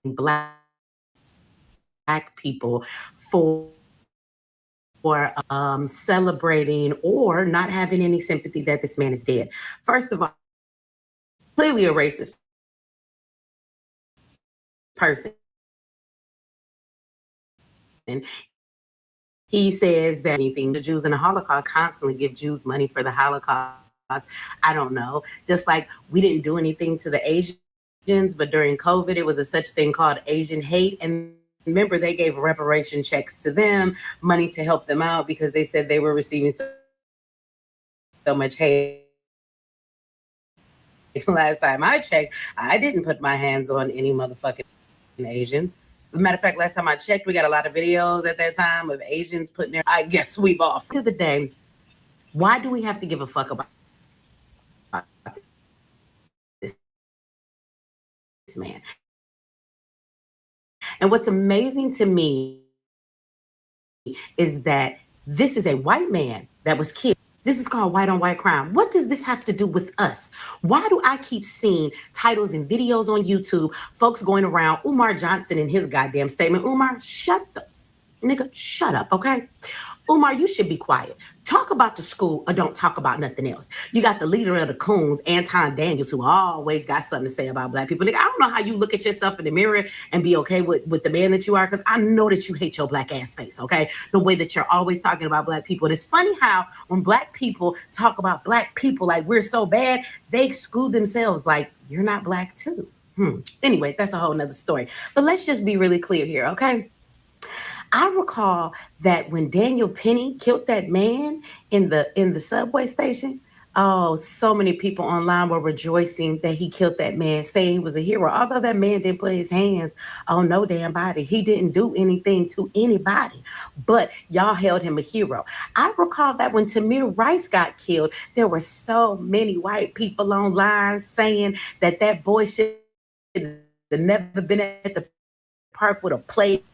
Black people for celebrating or not having any sympathy that this man is dead. First of all, clearly a racist person. He says that anything the Jews in the Holocaust constantly give Jews money for the Holocaust. I don't know. Just like we didn't do anything to the Asians, but during COVID, it was a such thing called Asian hate. And remember, they gave reparation checks to them, money to help them out because they said they were receiving so much hate. Last time I checked, I didn't put my hands on any motherfucking Asians. As a matter of fact, last time I checked, we got a lot of videos at that time of Asians putting their, I guess we've all. At the end of the day, why do we have to give a fuck about this man? And what's amazing to me is that this is a white man that was killed. This is called white on white crime. What does this have to do with us? Why do I keep seeing titles and videos on YouTube, folks going around Umar Johnson and his goddamn statement? Umar, shut up, okay? Umar, you should be quiet. Talk about the school or don't talk about nothing else. You got the leader of the Coons, Anton Daniels, who always got something to say about Black people. Nigga, I don't know how you look at yourself in the mirror and be okay with the man that you are, because I know that you hate your Black ass face, okay? The way that you're always talking about Black people. And it's funny how when Black people talk about Black people like we're so bad, they exclude themselves like, you're not Black too. Anyway, that's a whole nother story. But let's just be really clear here, okay? I recall that when Daniel Penny killed that man in the subway station, oh, so many people online were rejoicing that he killed that man, saying he was a hero. Although that man didn't put his hands on no damn body. He didn't do anything to anybody, but y'all held him a hero. I recall that when Tamir Rice got killed, there were so many white people online saying that that boy should have never been at the park with a play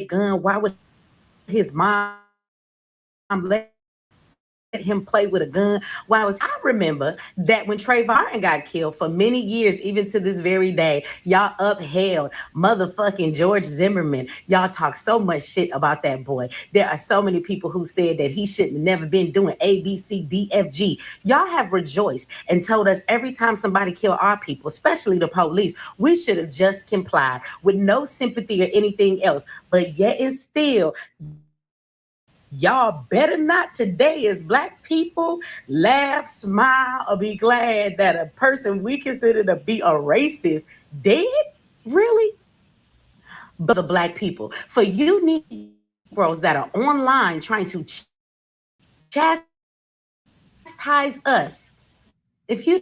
gun. Why would his mom let him play with a gun? I remember that when Trayvon got killed for many years, even to this very day, y'all upheld motherfucking George Zimmerman. Y'all talk so much shit about that boy. There are so many people who said that he shouldn't have never been doing A, B, C, D, F, G. Y'all have rejoiced and told us every time somebody killed our people, especially the police, we should have just complied with no sympathy or anything else. But yet and still, y'all better not today as Black people laugh, smile, or be glad that a person we consider to be a racist dead? Really? But the Black people, for you Negroes that are online trying to chastise us, if you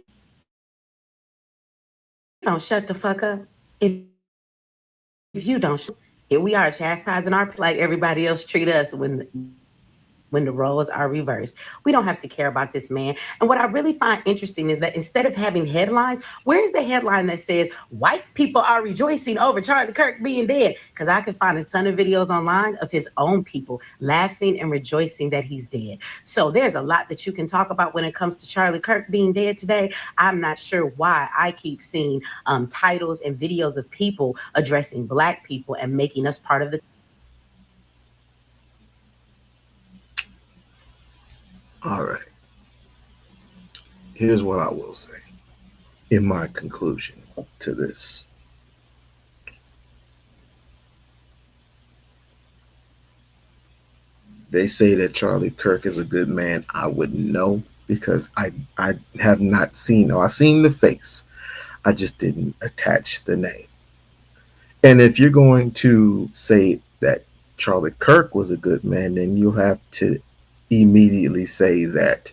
don't shut the fuck up, if you don't, here we are chastising our like everybody else treat us when the roles are reversed. We don't have to care about this man. And what I really find interesting is that instead of having headlines, where's the headline that says white people are rejoicing over Charlie Kirk being dead? Because I can find a ton of videos online of his own people laughing and rejoicing that he's dead. So there's a lot that you can talk about when it comes to Charlie Kirk being dead today. I'm not sure why I keep seeing titles and videos of people addressing Black people and making us part of the. All right. Here's what I will say in my conclusion to this. They say that Charlie Kirk is a good man. I wouldn't know because I have not seen, I've seen the face. I just didn't attach the name. And if you're going to say that Charlie Kirk was a good man, then you'll have to immediately say that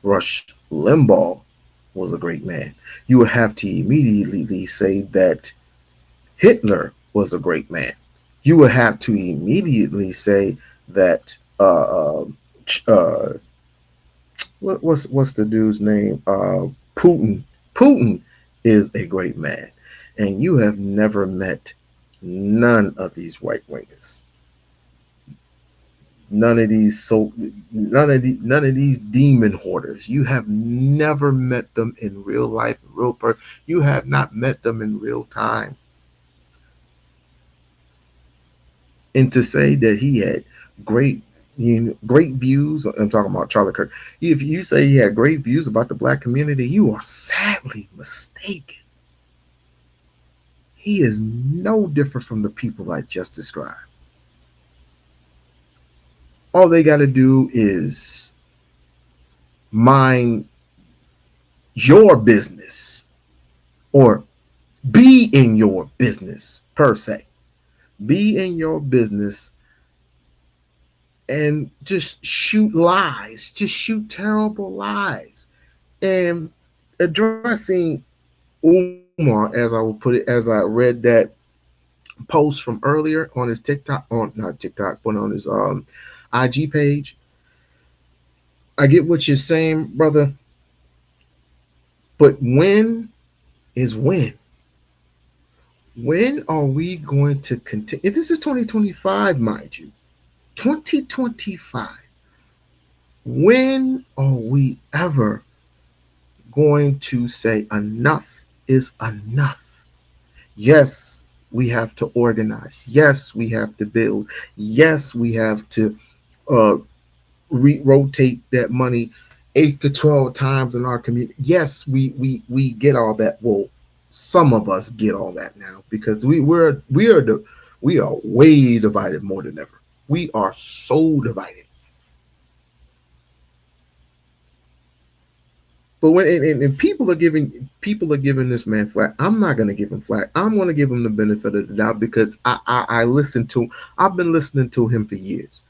Rush Limbaugh was a great man. You would have to immediately say that Hitler was a great man. You would have to immediately say that what's the dude's name? Putin. Putin is a great man, and you have never met none of these right wingers. none of these demon hoarders. You have never met them in real life, real person. You have not met them in real time. And to say that he had great great views, I'm talking about Charlie Kirk. If you say he had great views about the black community, you are sadly mistaken. He is no different from the people I just described. All they got to do is mind your business, or be in your business per se. Be in your business and just shoot lies, just shoot terrible lies. And addressing Umar, as I will put it, as I read that post from earlier on his TikTok, on not TikTok, but on his IG page. I get what you're saying, brother. But when is when? When are we going to continue? This is 2025, mind you. 2025. When are we ever going to say enough is enough? Yes, we have to organize. Yes, we have to build. Yes, we have to uh, rotate that money 8 to 12 times in our community. Yes, we get all that. Well, some of us get all that now because we are way divided more than ever. We are so divided. But when and people are giving this man flack, I'm not gonna give him flack. I'm gonna give him the benefit of the doubt because I listen to I've been listening to him for years,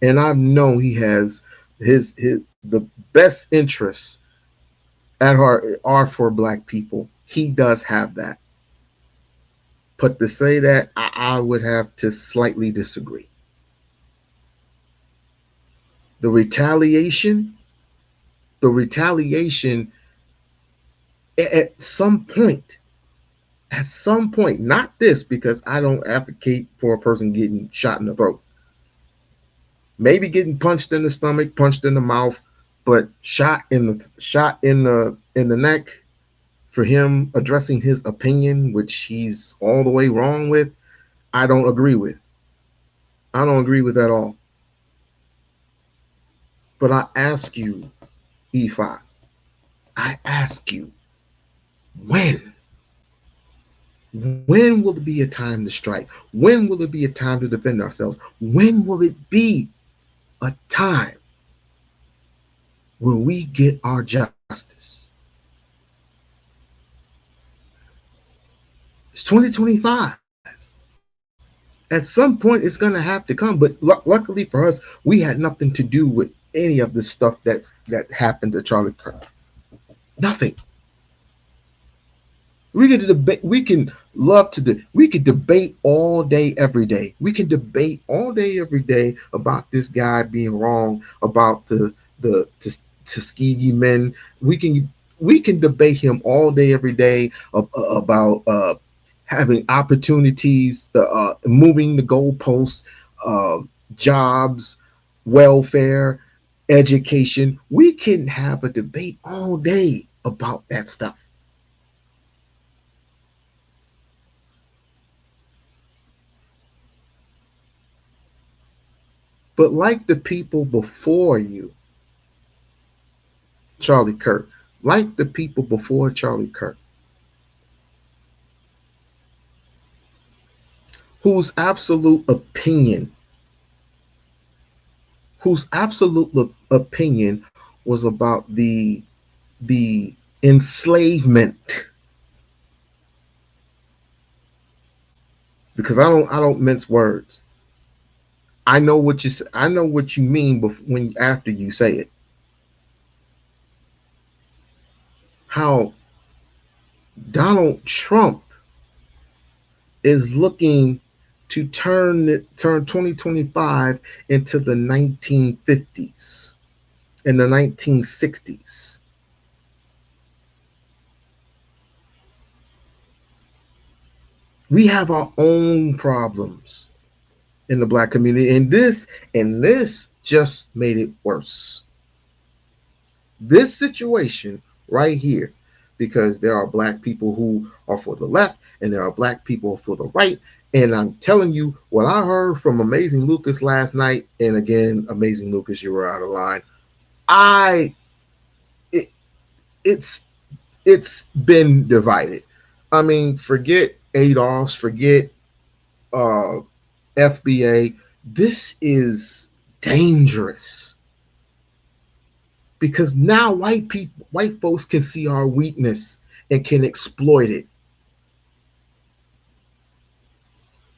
and I know he has his the best interests at heart are for black people. He does have that, but to say that I would have to slightly disagree. The retaliation, the retaliation at some point at some point, not this, because I don't advocate for a person getting shot in the throat. Maybe getting punched in the stomach, punched in the mouth, but shot in the neck for him addressing his opinion, which he's all the way wrong with. I don't agree with. I don't agree with at all. But I ask you, E5, I ask you, when? When will it be a time to strike? When will it be a time to defend ourselves? When will it be a time where we get our justice? It's 2025. At some point, it's going to have to come. But luckily for us, we had nothing to do with any of the stuff that happened to Charlie Kirk. Nothing. We can debate. We can debate all day, every day. We can debate all day, every day about this guy being wrong, about the Tuskegee men. We can debate him all day, every day about having opportunities, moving the goalposts, uh, jobs, welfare, education. We can have a debate all day about that stuff. But like the people before you, Charlie Kirk, like the people before Charlie Kirk, whose absolute opinion, was about the enslavement. Because I don't mince words. I know what you mean when after you say it. How Donald Trump is looking to turn 2025 into the 1950s and the 1960s. We have our own problems. in the black community. And this just made it worse. This situation right here, because there are black people who are for the left and there are black people for the right. And I'm telling you what I heard from Amazing Lucas last night. And again, Amazing Lucas, you were out of line. It's been divided. I mean, forget ADOS, forget FBA. This is dangerous because now white folks can see our weakness and can exploit it.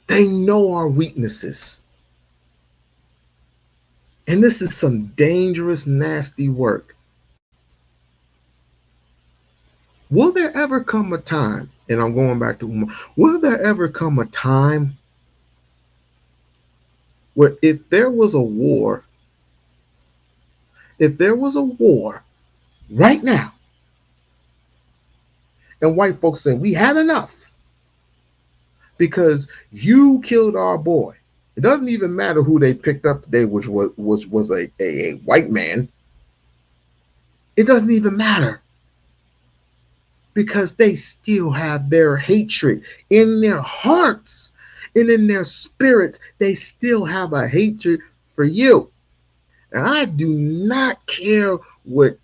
They know our weaknesses. And this is some dangerous, nasty work. Will there ever come a time, and I'm going back to Umar, will there ever come a time where if there was a war right now, and white folks say, we had enough because you killed our boy. It doesn't even matter who they picked up today, which was a white man. It doesn't even matter because they still have their hatred in their hearts and in their spirits. They still have a hatred for you. And I do not care what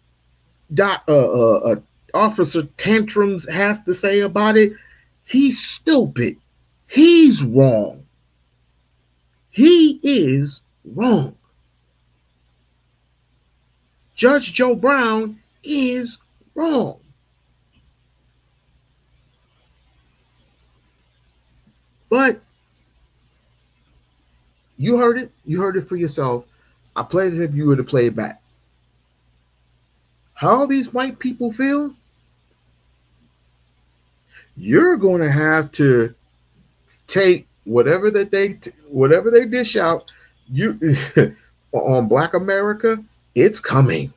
Officer Tantrums has to say about it. He's stupid. He's wrong. He is wrong. Judge Joe Brown is wrong. But you heard it. You heard it for yourself. I played it if you were to play it back. How these white people feel, you're going to have to take whatever they dish out. You on Black America, it's coming.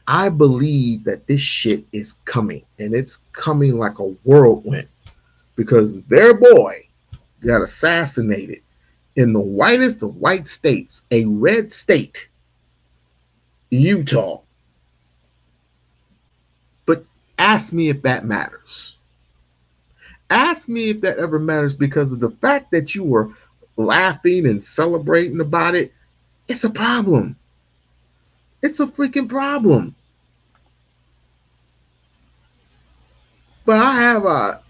I believe that this shit is coming, and it's coming like a whirlwind because their boy got assassinated in the whitest of white states, a red state, Utah. But ask me if that matters. Ask me if that ever matters because of the fact that you were laughing and celebrating about it. It's a problem. It's a freaking problem. But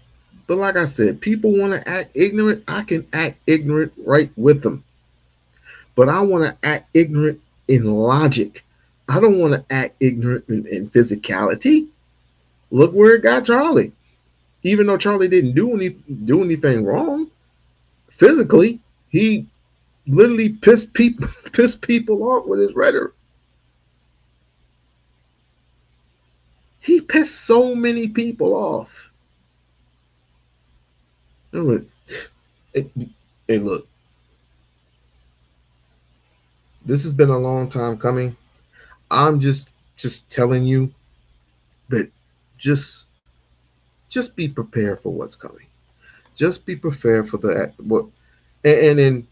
but like I said, people want to act ignorant. I can act ignorant right with them. But I want to act ignorant in logic. I don't want to act ignorant in physicality. Look where it got Charlie. Even though Charlie didn't do anything wrong physically, he literally pissed people off with his rhetoric. He pissed so many people off. Hey, look, this has been a long time coming. I'm just telling you that just be prepared for what's coming. Just be prepared for what. And then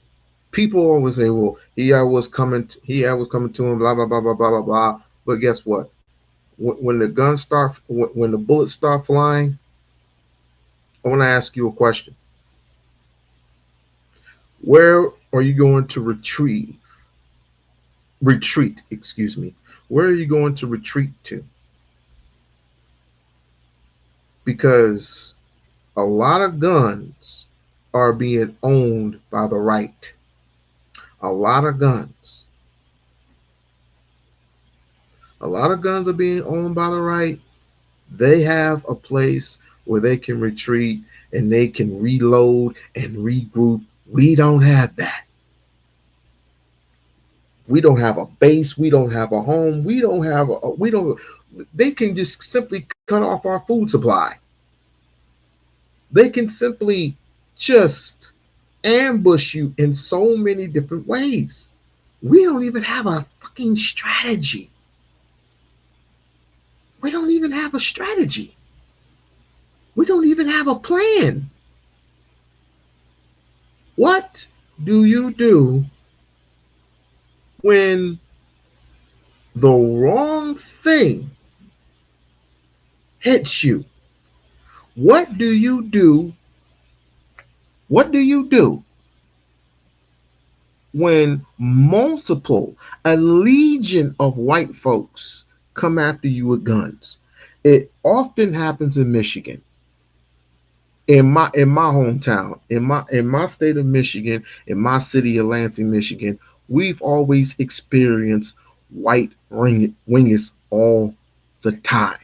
people always say, "Well, he was coming to him," blah blah blah blah blah blah blah. But guess what? When the guns start, when the bullets start flying, I want to ask you a question. Where are you going to retreat? Excuse me. Where are you going to retreat to? Because a lot of guns are being owned by the right. A lot of guns. A lot of guns are being owned by the right. They have a place where they can retreat and they can reload and regroup. We don't have that. We don't have a base. We don't have a home. They can just simply cut off our food supply. They can simply just ambush you in so many different ways. We don't even have a fucking strategy. We don't even have a strategy. We don't even have a plan. What do you do when the wrong thing hits you? What do you do? What do you do when a legion of white folks come after you with guns? It often happens in Michigan. In my hometown, in my state of Michigan, in my city of Lansing, Michigan, we've always experienced white wingers all the time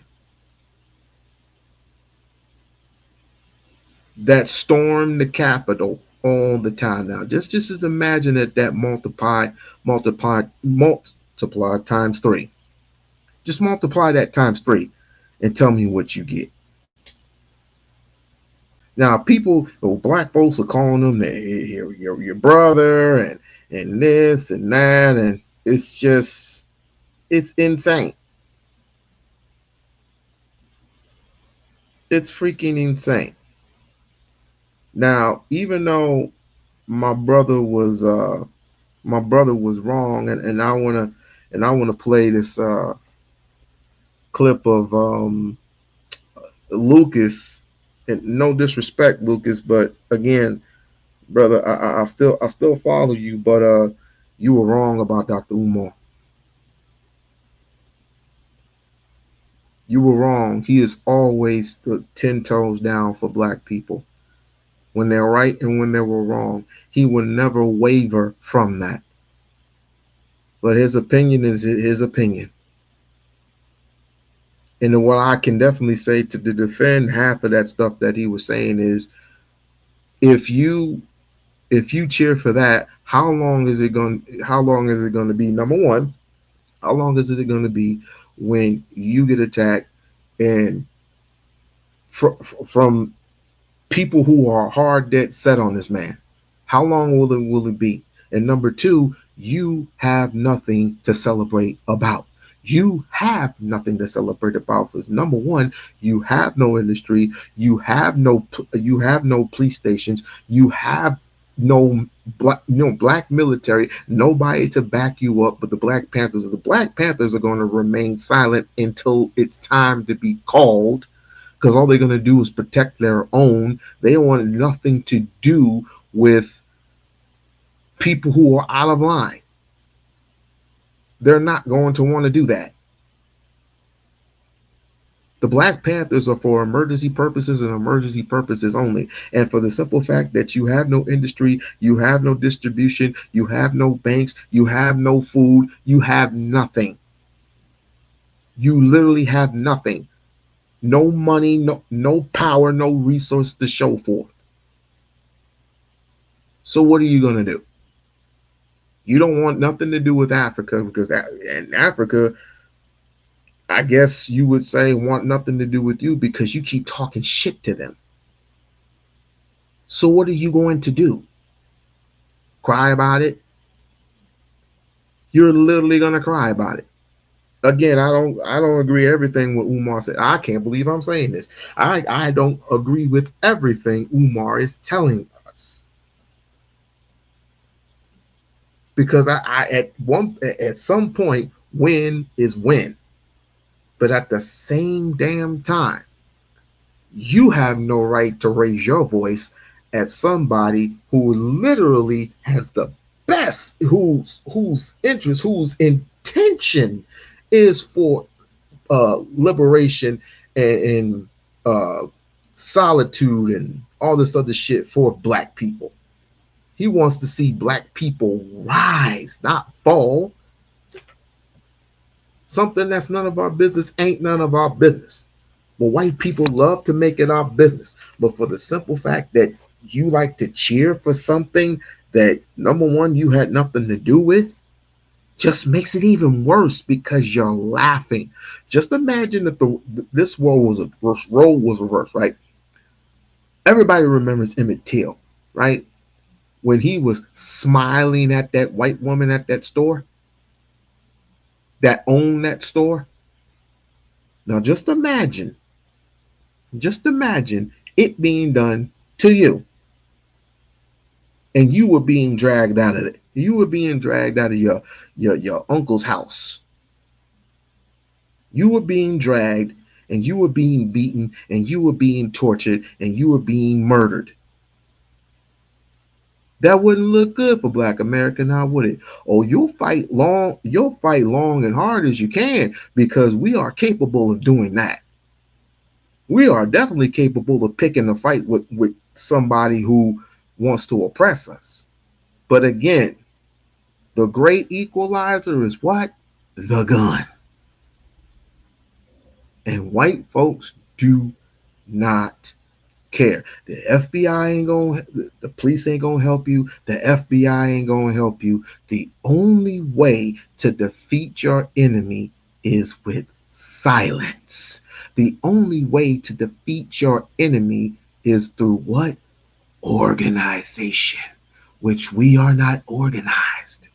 that storm the Capitol all the time. Now, just imagine that multiply times three. Just multiply that times three, and tell me what you get. Now, black folks are calling them your brother and this and that, and it's insane. It's freaking insane. Now, even though my brother was wrong, and I wanna play this clip of Lucas, and no disrespect, Lucas, but again, brother, I still follow you, but you were wrong about Dr. Umar. You were wrong. He is always the 10 toes down for black people. When they're right and when they were wrong, he will never waver from that. But his opinion is his opinion. And what I can definitely say to defend half of that stuff that he was saying is, if you cheer for that, how long is it going to be? Number one, how long is it going to be when you get attacked and from people who are hard dead set on this man? How long will it be? And number two, you have nothing to celebrate about. You have nothing to celebrate about. Because number one, you have no industry, you have no police stations, you have black military, nobody to back you up. But the Black Panthers are going to remain silent until it's time to be called, because all they're going to do is protect their own. They want nothing to do with people who are out of line. They're not going to want to do that. The Black Panthers are for emergency purposes and emergency purposes only. And for the simple fact that you have no industry, you have no distribution, you have no banks, you have no food, you have nothing. You literally have nothing. No money, no power, no resource to show for. So what are you going to do? You don't want nothing to do with Africa, because in Africa, I guess you would say, want nothing to do with you because you keep talking shit to them. So what are you going to do? Cry about it? You're literally going to cry about it. Again, I don't agree everything what Umar said. I can't believe I'm saying this. I don't agree with everything Umar is telling us. Because at some point, win is win. But at the same damn time, you have no right to raise your voice at somebody who literally has the best, whose interest, whose intention is for liberation and solitude and all this other shit for black people. He wants to see black people rise, not fall. Something that's none of our business ain't none of our business. But white people love to make it our business. But for the simple fact that you like to cheer for something that, number one, you had nothing to do with, just makes it even worse because you're laughing. Just imagine that this role was reversed, right? Everybody remembers Emmett Till, right? When he was smiling at that white woman at that store that owned that store. Now just imagine it being done to you. and you were being dragged out of it. You were being dragged out of your uncle's house. You were being dragged, and you were being beaten, and you were being tortured, and you were being murdered. That wouldn't look good for Black America, now would it? Oh, you'll fight long and hard as you can, because we are capable of doing that. We are definitely capable of picking a fight with somebody who wants to oppress us. But again, the great equalizer is what? The gun. And white folks do not care. The FBI ain't gonna, the police ain't gonna help you. The FBI ain't gonna help you. The only way to defeat your enemy is with silence. The only way to defeat your enemy is through what? Organization, which we are not organized,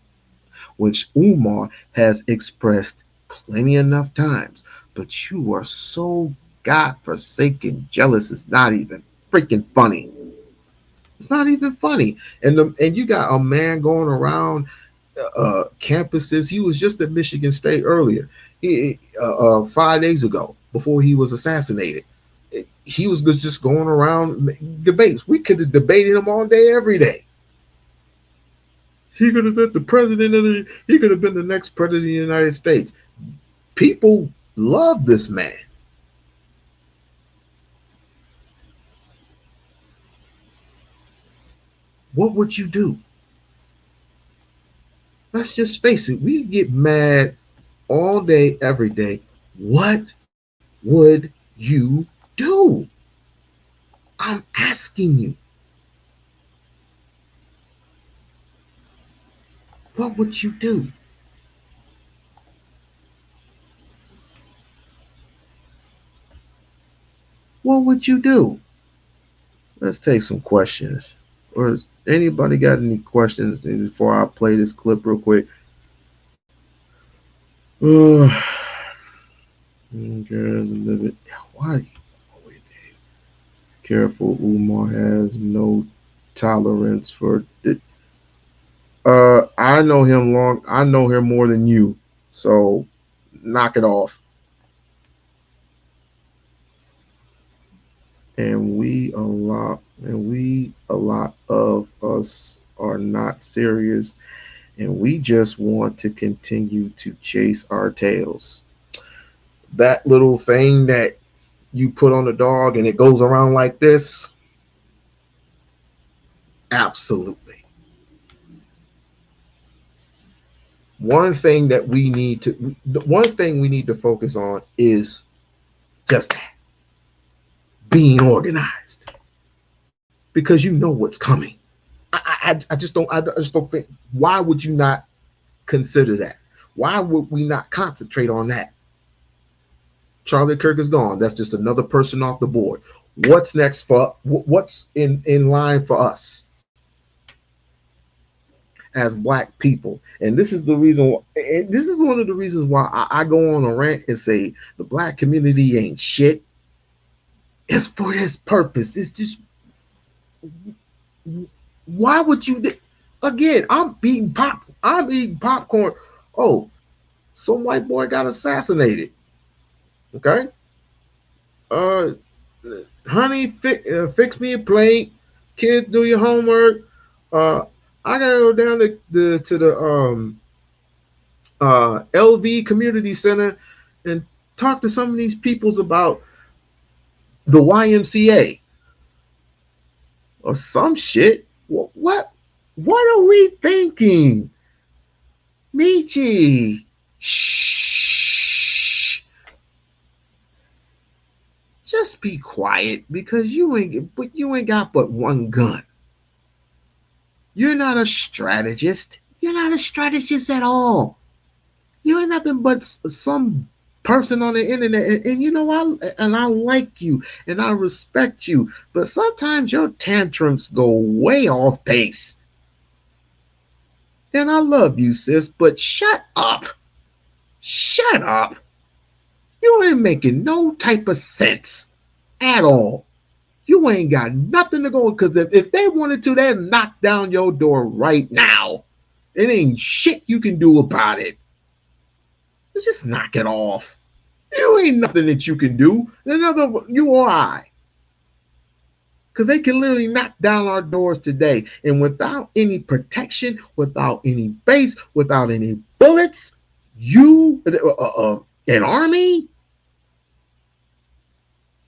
which Umar has expressed plenty enough times. But you are so godforsaken jealous, it's not even freaking funny. It's not even funny. And you got a man going around campuses. He was just at Michigan State earlier, 5 days ago, before he was assassinated. He was just going around debates. We could have debated him all day, every day. He could have been the president he could have been the next president of the United States. People love this man. What would you do? Let's just face it. We get mad all day, every day. What would you do? I'm asking you. What would you do? What would you do? Let's take some questions. Or anybody got any questions before I play this clip real quick? Why? Careful, Umar has no tolerance for it. I know him more than you, so knock it off. And a lot of us are not serious, and we just want to continue to chase our tails. That little thing that you put on the dog and it goes around like this, absolutely. One thing we need to focus on is just that. Being organized, because you know what's coming. I just don't think. Why would you not consider that? Why would we not concentrate on that? Charlie Kirk is gone. That's just another person off the board. What's next for? What's in line for us as Black people? And this is the reason. This is one of the reasons why I go on a rant and say the Black community ain't shit. It's for this purpose. It's just, why would you? Again, I'm eating popcorn. Oh, some white boy got assassinated. Okay. Honey, fix me a plate. Kids, do your homework. I gotta go down to the LV Community Center and talk to some of these peoples about the YMCA or some shit. What are we thinking? Michi, shh. Just be quiet, because you ain't got but one gun. You're not a strategist. You're not a strategist at all. You ain't nothing but some person on the internet, and you know, I like you and I respect you, but sometimes your tantrums go way off base. And I love you, sis, but shut up. Shut up. You ain't making no type of sense at all. You ain't got nothing to go, because if they wanted to, they'd knock down your door right now. It ain't shit you can do about it. Just knock it off. You ain't nothing that you can do. Another you or I. Because they can literally knock down our doors today. And without any protection, without any base, without any bullets, an army.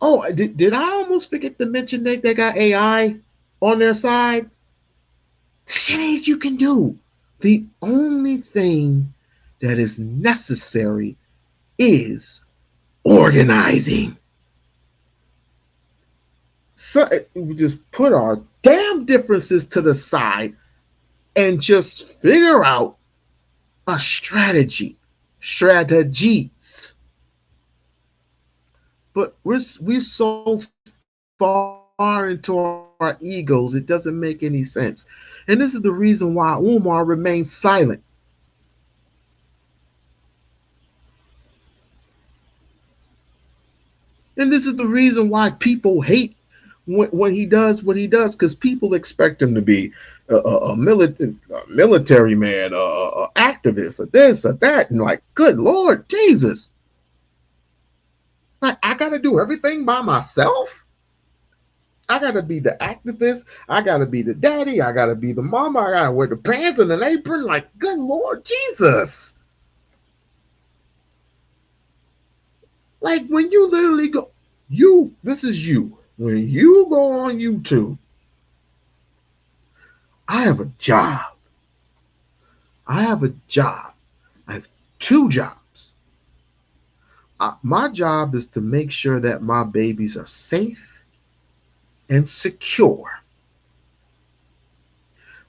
Oh, did I almost forget to mention that they got AI on their side? Shit ain't you can do. The only thing that is necessary is organizing. So we just put our damn differences to the side and just figure out a strategies. But we're so far into our egos, it doesn't make any sense. And this is the reason why Umar remains silent. And this is the reason why people hate when he does what he does, because people expect him to be a military man, a activist, or this, or that. And like, good Lord Jesus. Like, I got to do everything by myself? I got to be the activist. I got to be the daddy. I got to be the mama. I got to wear the pants and an apron. Like, good Lord Jesus. Like, when you literally go, this is you. When you go on YouTube, I have a job. I have 2 jobs. My job is to make sure that my babies are safe and secure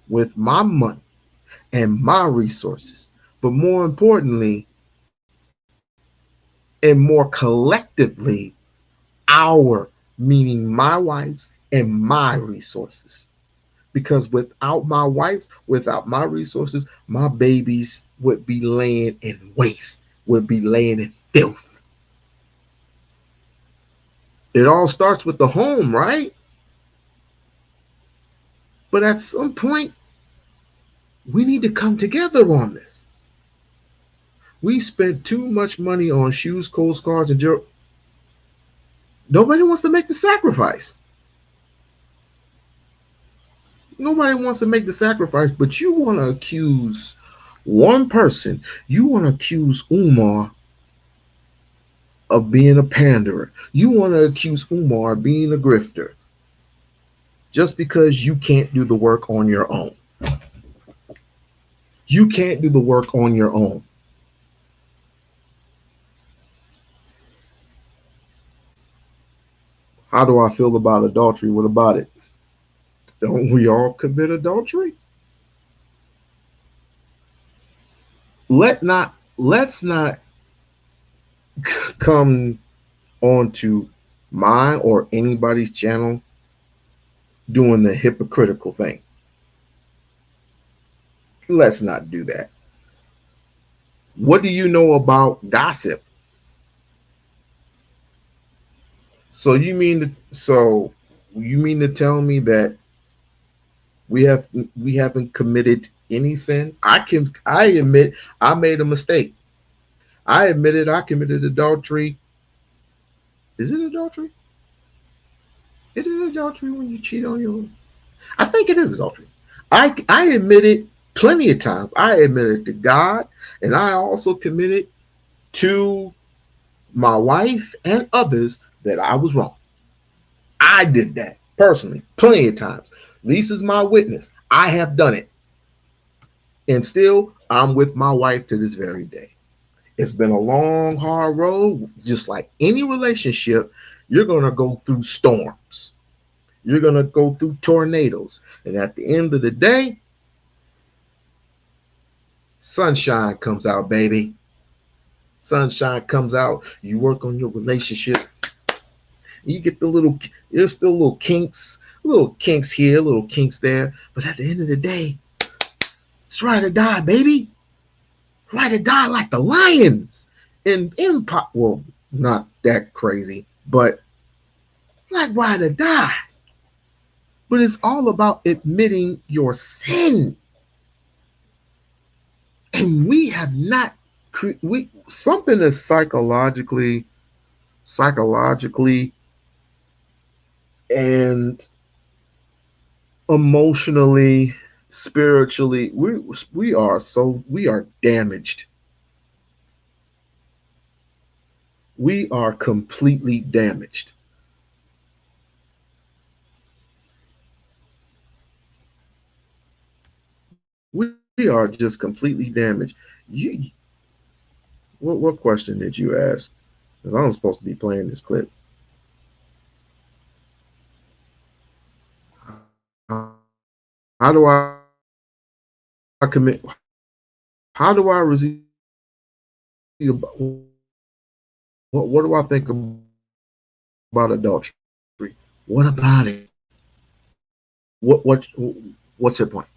with my money and my resources. But more importantly, and more collectively, meaning my wife's and my resources. Because without my wife's, without my resources, my babies would be laying in waste, would be laying in filth. It all starts with the home, right? But at some point, we need to come together on this. We spent too much money on shoes, clothes, cars, and jewelry. Nobody wants to make the sacrifice. Nobody wants to make the sacrifice, but you want to accuse one person. You want to accuse Umar of being a panderer. You want to accuse Umar of being a grifter just because you can't do the work on your own. You can't do the work on your own. How do I feel about adultery? What about it? Don't we all commit adultery? Let's not come onto mine or anybody's channel doing the hypocritical thing. Let's not do that. What do you know about gossip? So you mean to tell me that we haven't committed any sin? I admit I made a mistake. I admitted I committed adultery. Is it adultery? Is it adultery when you cheat on your? I think it is adultery. I admitted plenty of times. I admitted to God, and I also committed to my wife and others that I was wrong. I did that personally plenty of times. Lisa's my witness. I have done it. And still, I'm with my wife to this very day. It's been a long, hard road. Just like any relationship, you're going to go through storms. You're going to go through tornadoes. And at the end of the day, sunshine comes out, baby. Sunshine comes out. You work on your relationship. You get there's still little kinks here, little kinks there. But at the end of the day, it's ride or die, baby. Ride or die like the Lions. And well, not that crazy, but Black ride or die. But it's all about admitting your sin. And we have not something that's psychologically and emotionally, spiritually, we are damaged. We are completely damaged. We are just completely damaged. What question did you ask? Because I'm supposed to be playing this clip. How do I commit? How do I receive? What do I think about adultery? What about it? What's your point?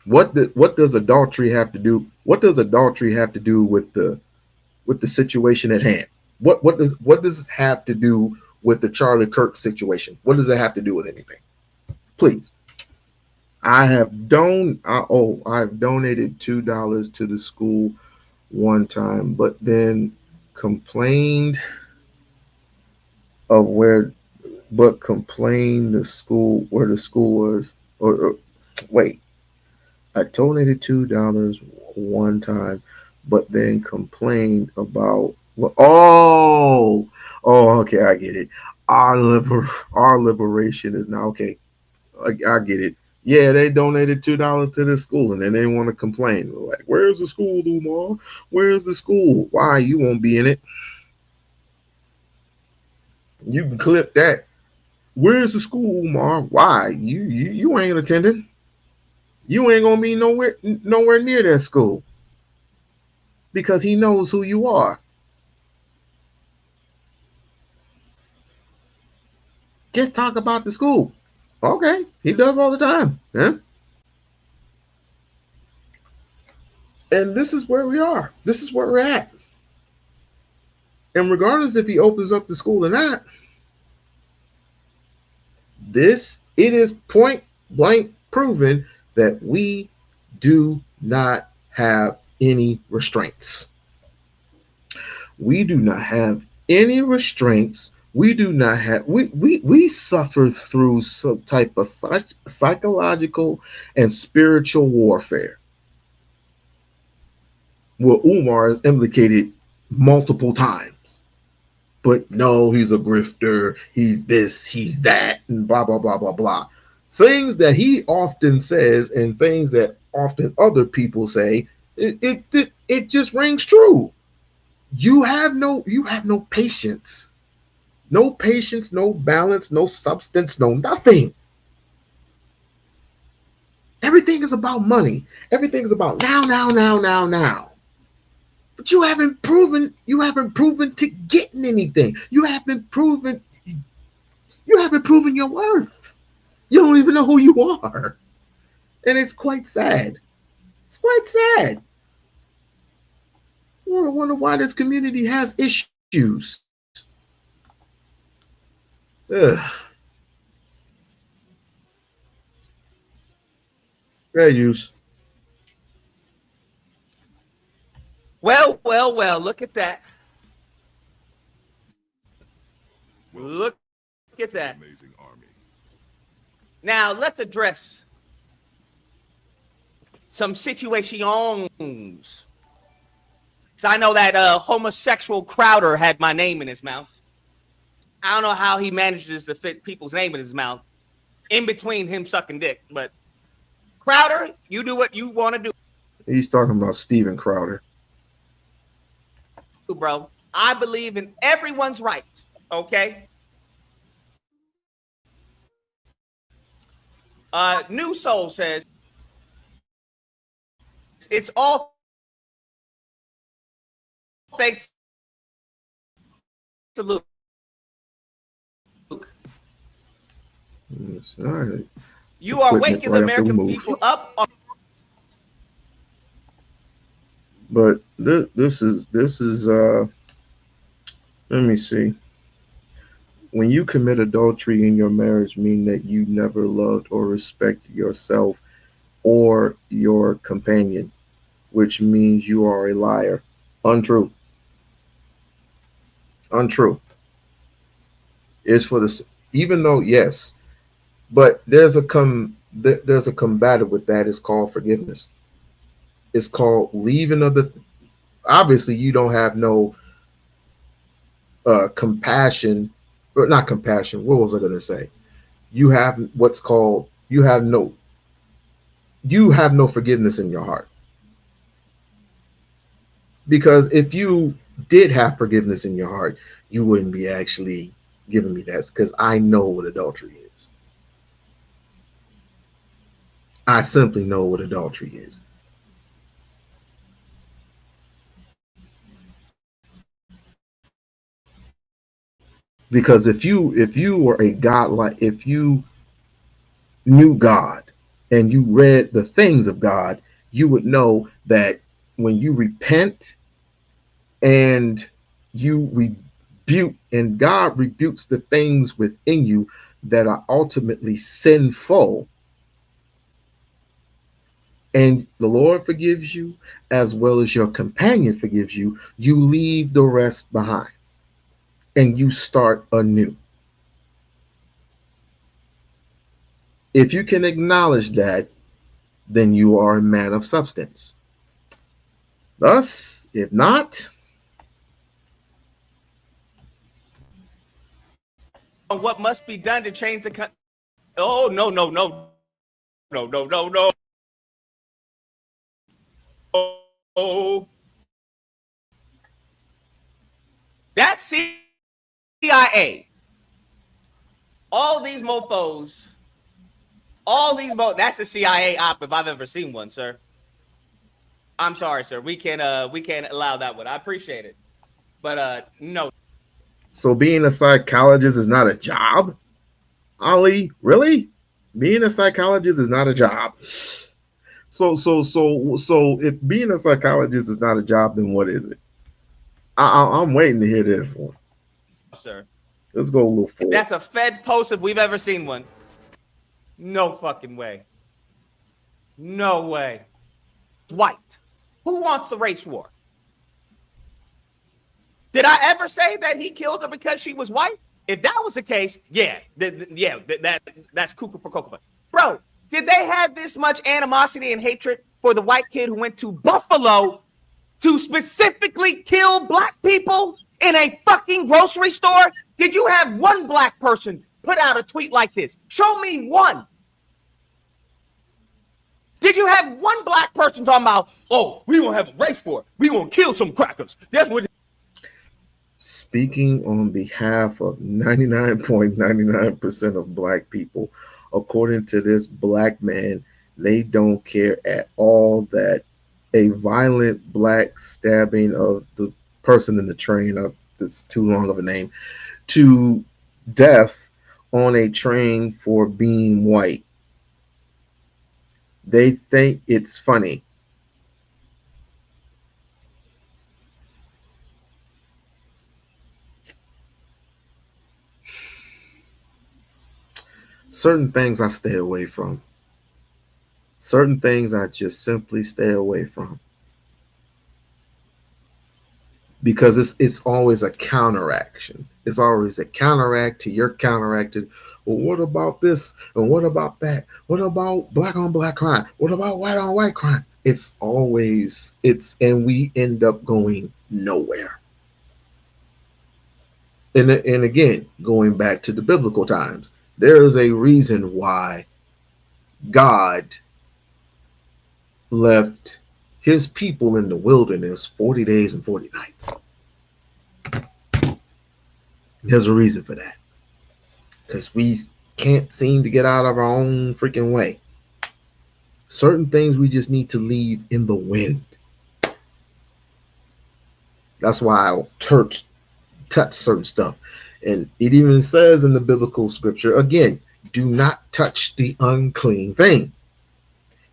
What does adultery have to do? What does adultery have to do with the situation at hand? What does this have to do with the Charlie Kirk situation? What does it have to do with anything? Please. I've donated $2 to the school one time, but then complained the school where the school was. Or wait, I donated $2 one time, but then complained about okay, I get it. Our liberation is now okay. I get it. Yeah, they donated $2 to the school, and then they want to complain. Like, where's the school, Umar? Where's the school? Why you won't be in it? You can clip that. Where's the school, Umar? Why you ain't attending? You ain't gonna be nowhere near that school because he knows who you are. Just talk about the school. Okay, he does all the time. Huh? And this is where we are. This is where we're at. And regardless if he opens up the school or not, it is point blank proven that we do not have any restraints. We do not have any restraints. We do not have we suffer through some type of psychological and spiritual warfare. Well, Umar is implicated multiple times. But no, he's a grifter, he's this, he's that, and blah, blah, blah, blah, blah. Things that he often says and things that often other people say, it just rings true. You have no patience. No patience, no balance, no substance, no nothing. Everything is about money. Everything is about now. But you haven't proven to getting anything. You haven't proven your worth. You don't even know who you are. And it's quite sad. It's quite sad. I wonder why this community has issues. Ugh. Fair use. Well, look at that. Look at that. Now, let's address some situations. So I know that homosexual Crowder had my name in his mouth. I don't know how he manages to fit people's name in his mouth in between him sucking dick. But Crowder, you do what you want to do. He's talking about Steven Crowder. Bro, I believe in everyone's right. Okay. New Soul says it's all thanks to Luke. Yes, all right. You are waking the American people up. But This is let me see. When you commit adultery in your marriage, mean that you never loved or respect yourself or your companion, which means you are a liar. Untrue. Untrue. Is for this, even though yes, but there's a combative with that. It's called forgiveness. It's called leaving of the. Obviously, you don't have no compassion, or not compassion. What was I going to say? You have what's called you have no forgiveness in your heart, because if you did have forgiveness in your heart, you wouldn't be actually giving me that, because I know what adultery is. I simply know what adultery is. Because if you were a god, like if you knew God and you read the things of God, you would know that when you repent and you rebuke, and God rebukes the things within you that are ultimately sinful, and the Lord forgives you as well as your companion forgives you, you leave the rest behind and you start anew. If you can acknowledge that, then you are a man of substance. Thus, if not, What must be done to change the Oh, no, no, no. No, no, no, no. Oh. That's CIA. All these mofos, that's the CIA op if I've ever seen one, sir. I'm sorry, sir. We can't allow that one. I appreciate it. But no. so being a psychologist is not a job? Ali, really? Being a psychologist is not a job. So if being a psychologist is not a job, then what is it? I'm waiting to hear this one. Sir. Let's go a little forward. That's a Fed post if we've ever seen one. No fucking way. No way. White. Who wants a race war? Did I ever say that he killed her because she was white? If that was the case, that's cuckoo for cocoa. Bro, did they have this much animosity and hatred for the white kid who went to Buffalo to specifically kill black people in a fucking grocery store? Did you have one black person put out a tweet like this? Show me one. Did you have one black person talking about, oh, we gonna have a race war, we gonna kill some crackers? That's what. Speaking on behalf of 99.99% of black people, according to this black man, they don't care at all that a violent black stabbing of the person in the train, of this too long of a name, to death on a train for being white. They think it's funny. Certain things I stay away from. Certain things I just simply stay away from. Because it's always a counteraction. It's always a counteract to your counteracted. Well, what about this? And what about that? What about black on black crime? What about white on white crime? It's always, and we end up going nowhere. And again, going back to the biblical times, there is a reason why God left his people in the wilderness 40 days and 40 nights. There's a reason for that. Because we can't seem to get out of our own freaking way. Certain things we just need to leave in the wind. That's why I'll touch certain stuff. And it even says in the biblical scripture, again, do not touch the unclean thing.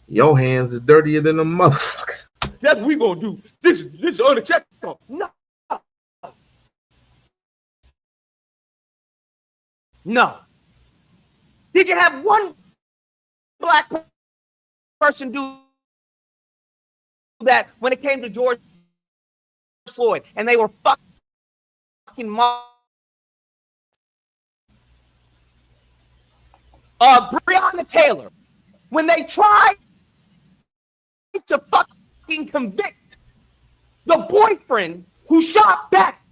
Your hands is dirtier than a motherfucker. that's what we gonna do. This is unacceptable. No. No. Did you have one black person do that when it came to George Floyd, and they were fucking Breonna Taylor, when they tried to fucking convict the boyfriend who shot back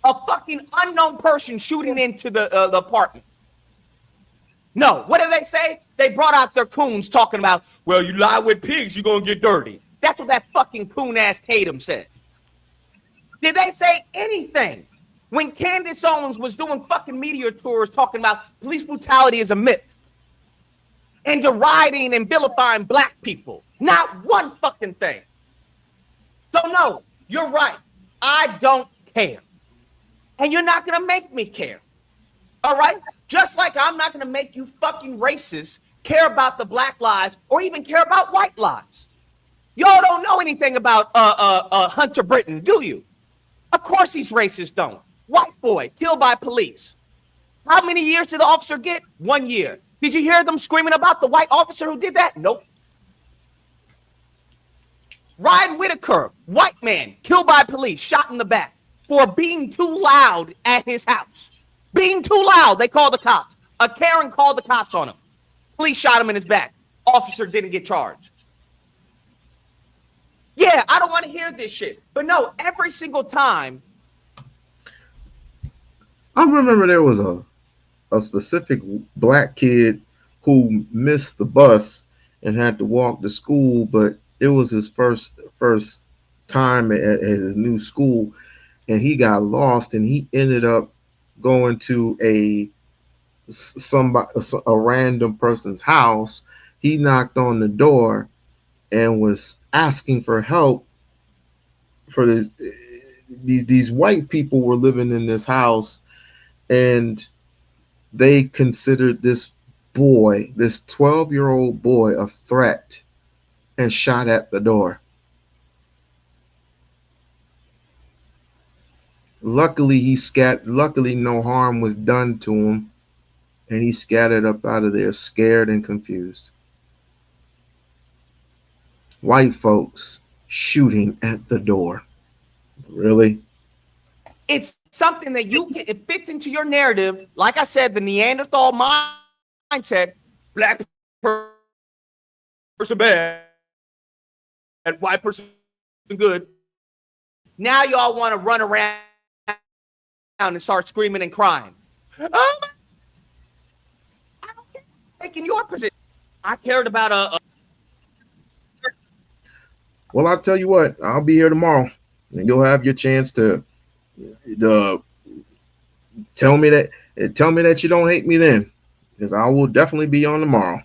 a fucking unknown person shooting into the apartment. No, what did they say? They brought out their coons talking about, well, you lie with pigs, you're gonna get dirty. That's what that fucking coon-ass Tatum said. Did they say anything when Candace Owens was doing fucking media tours talking about police brutality is a myth and deriding and vilifying black people? Not one fucking thing. So no, you're right. I don't care. And you're not gonna make me care. All right? Just like I'm not gonna make you fucking racists care about the black lives or even care about white lives. Y'all don't know anything about Hunter Britton, do you? Of course these racists don't. White boy killed by police. How many years did the officer get? 1 year. Did you hear them screaming about the white officer who did that? Nope. Ryan Whitaker, white man, killed by police, shot in the back for being too loud at his house. Being too loud, they called the cops. A Karen called the cops on him. Police shot him in his back. Officer didn't get charged. Yeah, I don't want to hear this shit. But no, every single time. I remember there was a specific black kid who missed the bus and had to walk to school, but it was his first time at his new school, and he got lost, and he ended up going to a random person's house. He knocked on the door and was asking for help for these white people were living in this house, and they considered this boy, this 12-year-old boy, a threat and shot at the door. Luckily, luckily no harm was done to him, and he scattered up out of there scared and confused. White folks shooting at the door. Really? It's something that it fits into your narrative. Like I said, the Neanderthal mindset, black person bad and white person good. Now y'all want to run around and start screaming and crying. Oh my, I don't care. Taking your position. I cared about Well, I'll tell you what, I'll be here tomorrow, and you'll have your chance to tell me that you don't hate me then, because I will definitely be on tomorrow.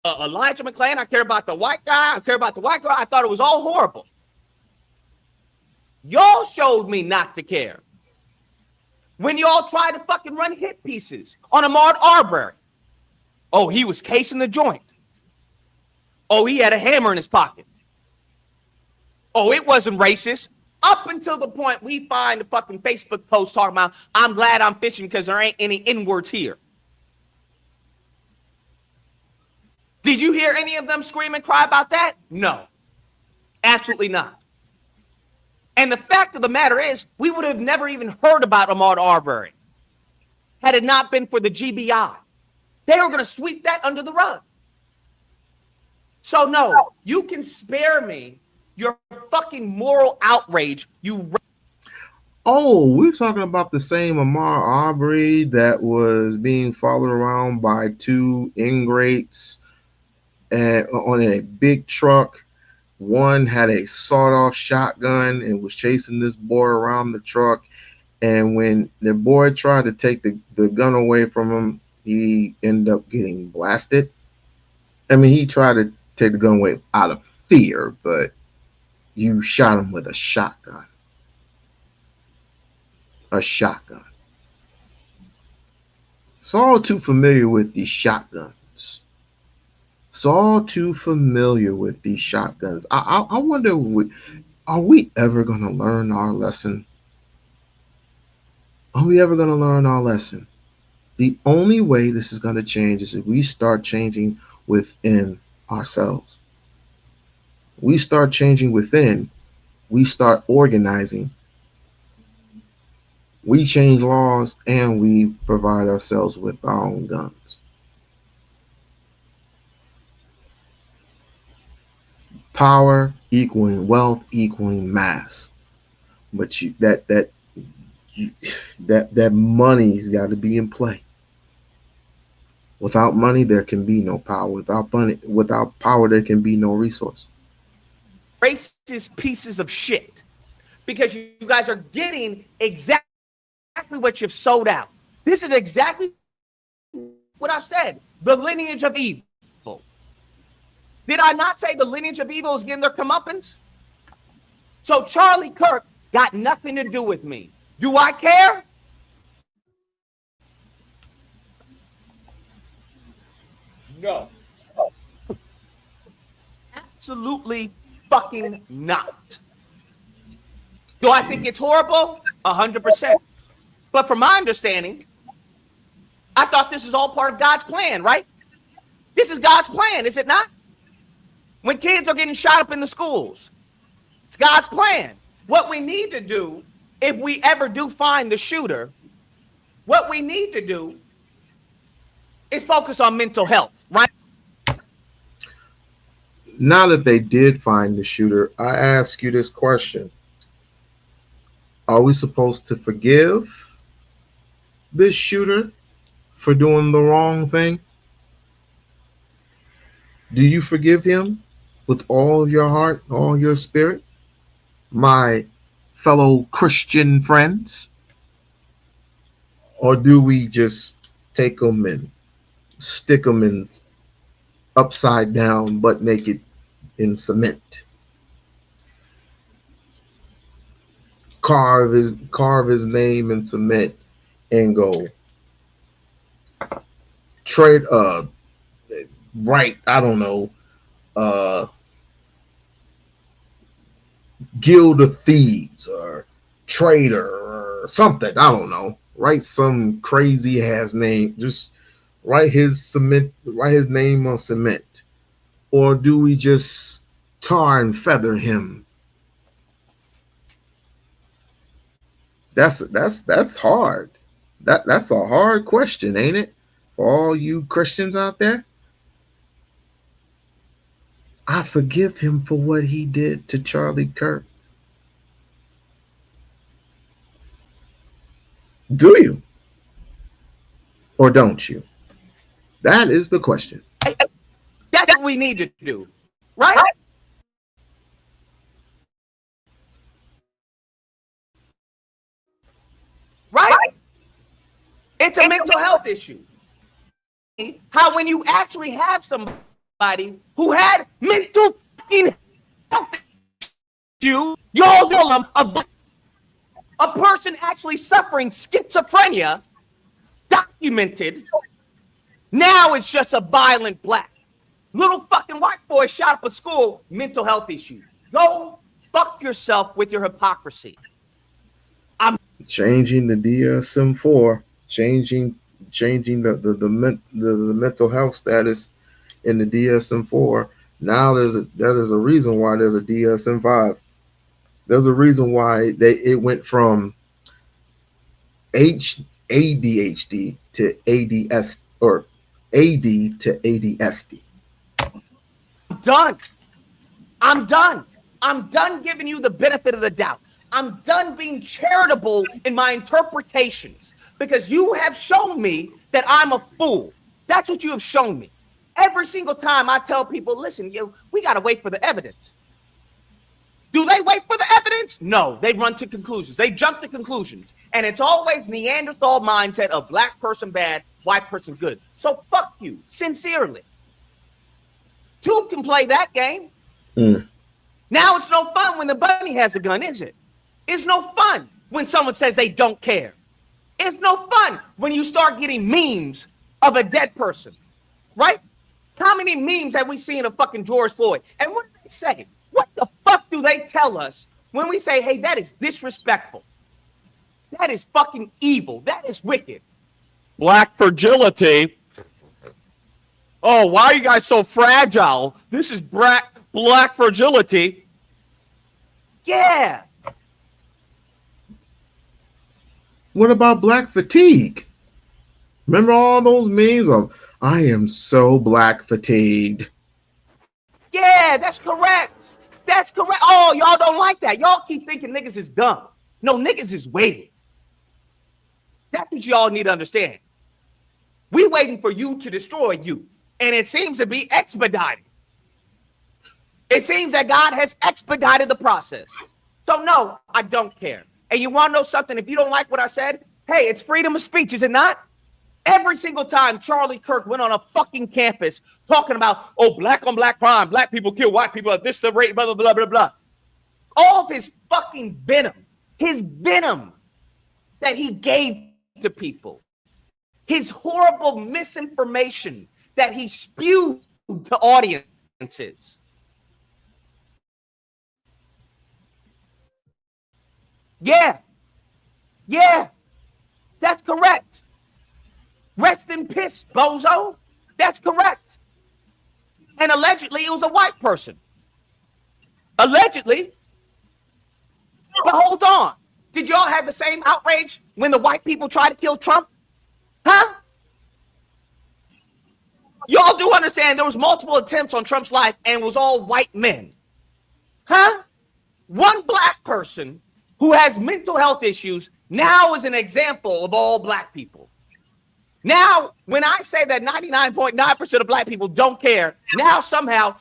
Elijah McClain. I care about the white guy. I care about the white girl. I thought it was all horrible. Y'all showed me not to care when y'all tried to fucking run hit pieces on Ahmaud Arbery. Oh, he was casing the joint. Oh, he had a hammer in his pocket. Oh, it wasn't racist. Up until the point we find a fucking Facebook post talking about, I'm glad I'm fishing because there ain't any N-words here. Did you hear any of them scream and cry about that? No. Absolutely not. And the fact of the matter is, we would have never even heard about Ahmaud Arbery had it not been for the GBI. They were going to sweep that under the rug. So no, you can spare me your fucking moral outrage. Oh, we're talking about the same Ahmaud Arbery that was being followed around by two ingrates on a big truck. One had a sawed-off shotgun and was chasing this boy around the truck. And when the boy tried to take the gun away from him, he ended up getting blasted. I mean, he tried to take the gun away out of fear, but you shot him with a shotgun. A shotgun. It's all too familiar with these shotguns. It's all too familiar with these shotguns. I wonder, are we ever going to learn our lesson? Are we ever going to learn our lesson? The only way this is going to change is if we start changing within ourselves. We start changing within, we start organizing, we change laws, and we provide ourselves with our own guns. Power equaling wealth equaling mass. But that money's got to be in play. Without money, there can be no power. Without power, there can be no resource. Racist pieces of shit, because you guys are getting exactly what you've sold out. This is exactly what I've said. The lineage of evil. Did I not say the lineage of evil is getting their comeuppance? So Charlie Kirk got nothing to do with me. Do I care? No. Absolutely fucking not. Do I think it's horrible? 100%. But from my understanding, I thought this is all part of God's plan, right? This is God's plan, is it not? When kids are getting shot up in the schools, it's God's plan. What we need to do, if we ever do find the shooter, what we need to do is focus on mental health, right? Now that they did find the shooter, I ask you this question. Are we supposed to forgive this shooter for doing the wrong thing? Do you forgive him with all of your heart, all your spirit? My fellow Christian friends? Or do we just take them and stick them in upside down, butt naked in cement? Carve his name in cement and go trade right, I don't know, Guild of Thieves or Traitor or something, I don't know. Write some crazy ass name, just write his name on cement. Or do we just tar and feather him? That's hard. That's a hard question, ain't it? For all you Christians out there. I forgive him for what he did to Charlie Kirk. Do you? Or don't you? That is the question. That's what we need to do, right? Right? It's a mental health issue. How when you actually have somebody who had mental health issue, you'll call them a person actually suffering schizophrenia, documented. Now it's just a violent black. Little fucking white boy shot up a school, mental health issues. Go fuck yourself with your hypocrisy. I'm changing the DSM-4, changing the mental health status in the DSM-4. Now there's a reason why there's a DSM-5. There's a reason why it went from ADHD to ADS or AD to ADSD. I'm done giving you the benefit of the doubt. I'm done being charitable in my interpretations because you have shown me that I'm a fool. That's what you have shown me. Every single time I tell people, listen, we got to wait for the evidence. Do they wait for the evidence? No, they run to conclusions. They jump to conclusions. And it's always Neanderthal mindset of black person bad, white person good. So fuck you, sincerely. Two can play that game. Now it's no fun when the bunny has a gun, is it? It's no fun when someone says they don't care. It's no fun when you start getting memes of a dead person, right? How many memes have we seen of fucking George Floyd? And what do they say? What the fuck do they tell us when we say, hey, that is disrespectful? That is fucking evil. That is wicked. Black fragility. Oh, why are you guys so fragile? This is black fragility. Yeah. What about black fatigue? Remember all those memes of, I am so black fatigued. Yeah, that's correct. That's correct. Oh, y'all don't like that. Y'all keep thinking niggas is dumb. No, niggas is waiting. That's what y'all need to understand. We waiting for you to destroy you. And it seems to be expedited. It seems that God has expedited the process. So no, I don't care. And you want to know something? If you don't like what I said, hey, it's freedom of speech, is it not? Every single time Charlie Kirk went on a fucking campus talking about, oh, black on black crime, black people kill white people at this rate, blah, blah, blah, blah, blah. All of his fucking venom, his venom that he gave to people, his horrible misinformation that he spewed to audiences. Yeah. Yeah. That's correct. Rest in piss, bozo. That's correct. And allegedly, it was a white person. Allegedly. But hold on. Did y'all have the same outrage when the white people tried to kill Trump? Huh? Y'all do understand there was multiple attempts on Trump's life and it was all white men. Huh? One black person who has mental health issues now is an example of all black people. Now, when I say that 99.9% of black people don't care, now somehow,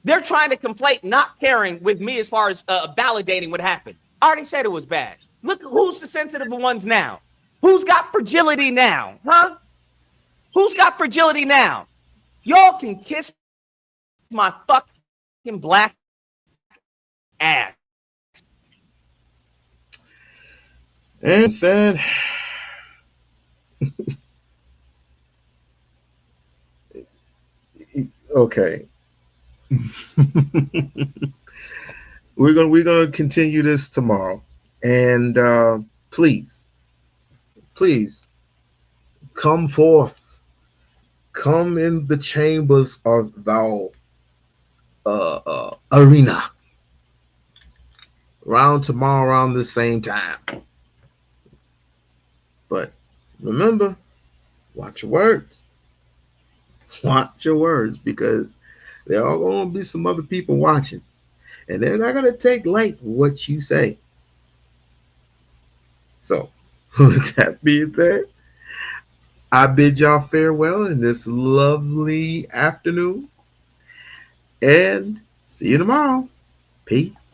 they're trying to conflate not caring with me as far as validating what happened. I already said it was bad. Look, who's the sensitive ones now? Who's got fragility now? Huh? Who's got fragility now? Y'all can kiss my fucking black ass. And said, okay. we're gonna continue this tomorrow. And please come forth. Come in the chambers of thou arena. Around tomorrow around the same time. But remember, watch your words. Watch your words, because there are going to be some other people watching. And they're not going to take light what you say. So, with that being said, I bid y'all farewell in this lovely afternoon. And see you tomorrow. Peace.